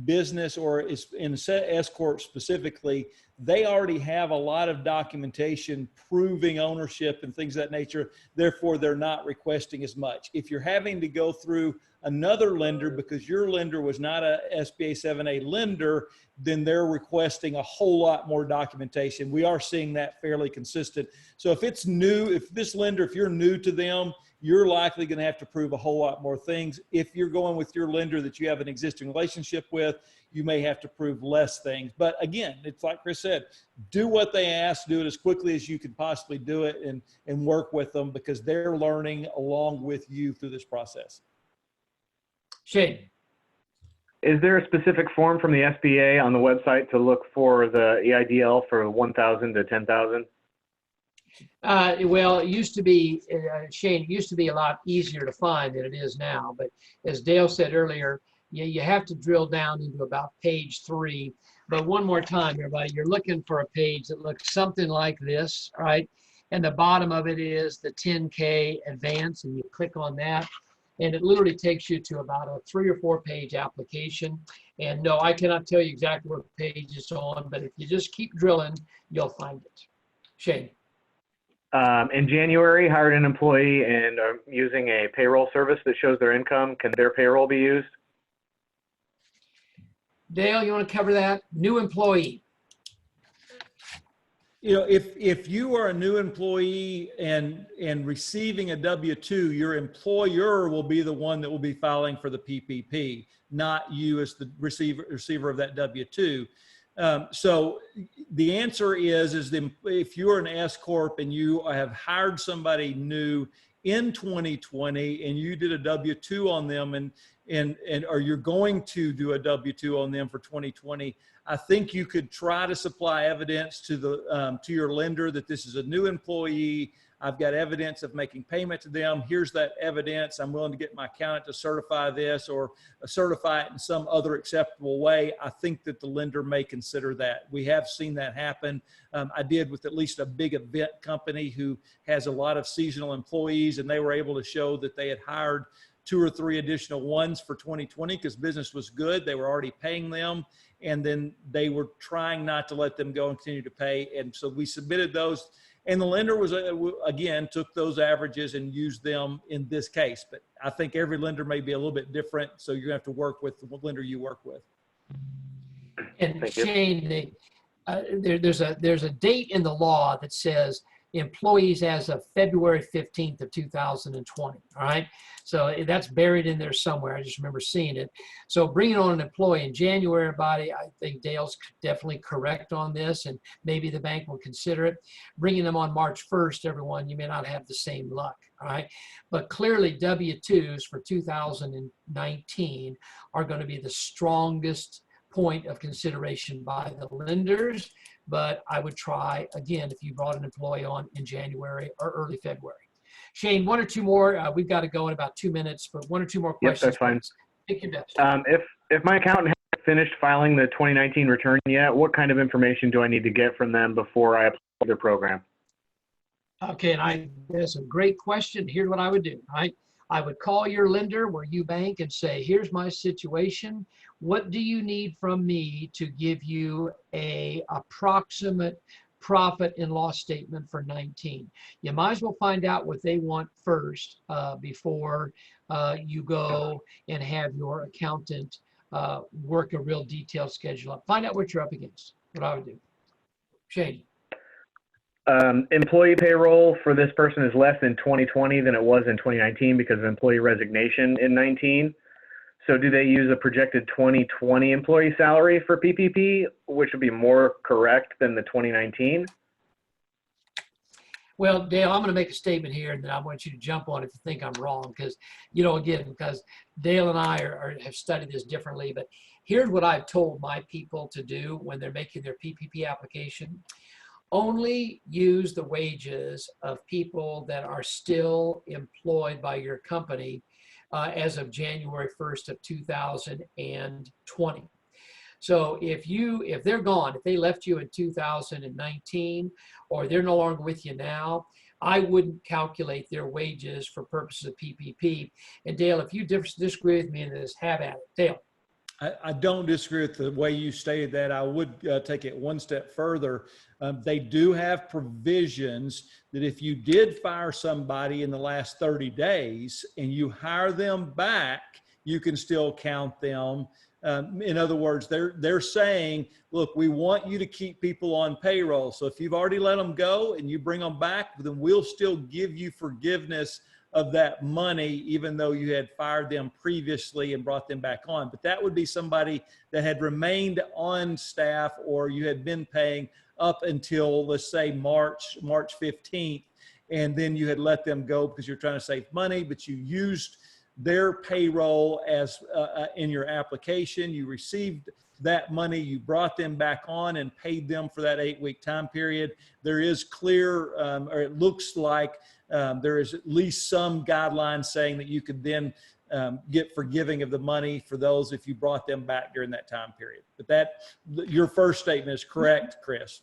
business or is in S Corp specifically, they already have a lot of documentation proving ownership and things of that nature. Therefore, they're not requesting as much. If you're having to go through another lender because your lender was not a SBA 7A lender, then they're requesting a whole lot more documentation. We are seeing that fairly consistent. So if it's new, if this lender, if you're new to them, you're likely going to have to prove a whole lot more things. If you're going with your lender that you have an existing relationship with, you may have to prove less things. But again, it's like Chris said, do what they ask, do it as quickly as you can possibly do it, and work with them because they're learning along with you through this process. Shane. Is there a specific form from the SBA on the website to look for the EIDL for 1,000 to 10,000? Well, it used to be, Shane, it used to be a lot easier to find than it is now. But as Dale said earlier, you have to drill down into about page 3. But one more time, everybody, you're looking for a page that looks something like this, right? And the bottom of it is the 10K advance, and you click on that. And it literally takes you to about a 3 or 4 page application. And no, I cannot tell you exactly what page it's on, but if you just keep drilling, you'll find it. Shane. In January, hired an employee and are using a payroll service that shows their income. Can their payroll be used? Dale, you want to cover that? New employee. You know, if you are a new employee and receiving a W-2, your employer will be the one that will be filing for the PPP, not you as the receiver of that W-2. So the answer is if you're an S Corp and you have hired somebody new in 2020 and you did a W-2 on them or you're going to do a W-2 on them for 2020, I think you could try to supply evidence to your lender that this is a new employee. I've got evidence of making payment to them. Here's that evidence. I'm willing to get my accountant to certify this or certify it in some other acceptable way. I think that the lender may consider that. We have seen that happen. I did with at least a big event company who has a lot of seasonal employees, and they were able to show that they had hired 2 or 3 additional ones for 2020 because business was good. They were already paying them, and then they were trying not to let them go and continue to pay. And so we submitted those, and the lender was, again, took those averages and used them in this case. But I think every lender may be a little bit different, so you're going to have to work with the lender you work with. And Shane, there's a date in the law that says employees as of February 15th of 2020, all right? So that's buried in there somewhere. I just remember seeing it. So bringing on an employee in January, everybody, I think Dale's definitely correct on this, and maybe the bank will consider it. Bringing them on March 1st, everyone, you may not have the same luck, all right? But clearly W-2s for 2019 are going to be the strongest point of consideration by the lenders. But I would try, again, if you brought an employee on in January or early February. Shane, 1 or 2 more. We've got to go in about 2 minutes, but 1 or 2 more questions. Yep, that's fine. Pick your best. If my accountant hasn't finished filing the 2019 return yet, what kind of information do I need to get from them before I apply their program? Okay, and that's a great question. Here's what I would do, right? I would call your lender where you bank and say, here's my situation. What do you need from me to give you a approximate profit and loss statement for 19? You might as well find out what they want first before you go and have your accountant work a real detailed schedule up. Find out what you're up against. What I would do. Shane. employee payroll for this person is less in 2020 than it was in 2019 because of employee resignation in 19. So do they use a projected 2020 employee salary for PPP, which would be more correct than the 2019? Well, Dale, I'm going to make a statement here, and then I want you to jump on if you think I'm wrong, because, you know, again, because Dale and I have studied this differently. But here's what I've told my people to do when they're making their PPP application. Only use the wages of people that are still employed by your company as of January 1st of 2020. So if they're gone, if they left you in 2019 or they're no longer with you now, I wouldn't calculate their wages for purposes of PPP. And Dale, if you disagree with me in this, have at it. Dale. I don't disagree with the way you stated that. I would take it one step further. They do have provisions that if you did fire somebody in the last 30 days and you hire them back, you can still count them. In other words, they're saying, look, we want you to keep people on payroll. So if you've already let them go and you bring them back, then we'll still give you forgiveness of that money, even though you had fired them previously and brought them back on. But that would be somebody that had remained on staff or you had been paying up until, let's say, March 15th. And then you had let them go because you're trying to save money, but you used their payroll as in your application. You received that money, you brought them back on and paid them for that 8-week time period. There is clear, or it looks like there is at least some guidelines saying that you could then get forgiving of the money for those if you brought them back during that time period. But your first statement is correct, Chris.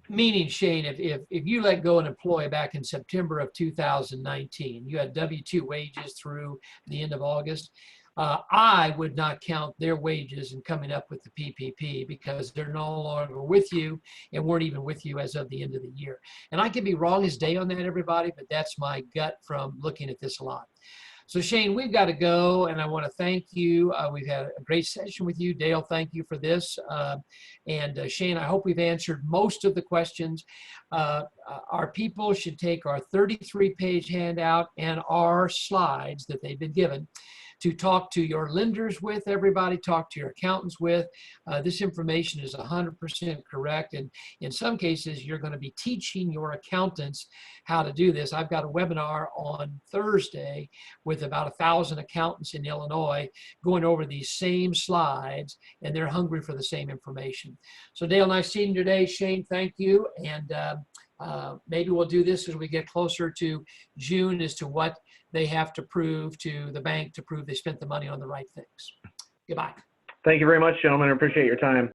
Meaning, Shane, if you let go an employee back in September of 2019, you had W-2 wages through the end of August, I would not count their wages in coming up with the PPP because they're no longer with you and weren't even with you as of the end of the year. And I could be wrong as day on that, everybody, but that's my gut from looking at this a lot. So Shane, we've got to go, and I want to thank you. We've had a great session with you. Dale, thank you for this. Shane, I hope we've answered most of the questions. Our people should take our 33-page handout and our slides that they've been given to talk to your lenders with, everybody, talk to your accountants with. This information is 100% correct. And in some cases, you're going to be teaching your accountants how to do this. I've got a webinar on Thursday with about 1,000 accountants in Illinois going over these same slides, and they're hungry for the same information. So Dale, nice seeing you today. Shane, thank you. And maybe we'll do this as we get closer to June as to what they have to prove to the bank to prove they spent the money on the right things. Goodbye. Thank you very much, gentlemen. I appreciate your time.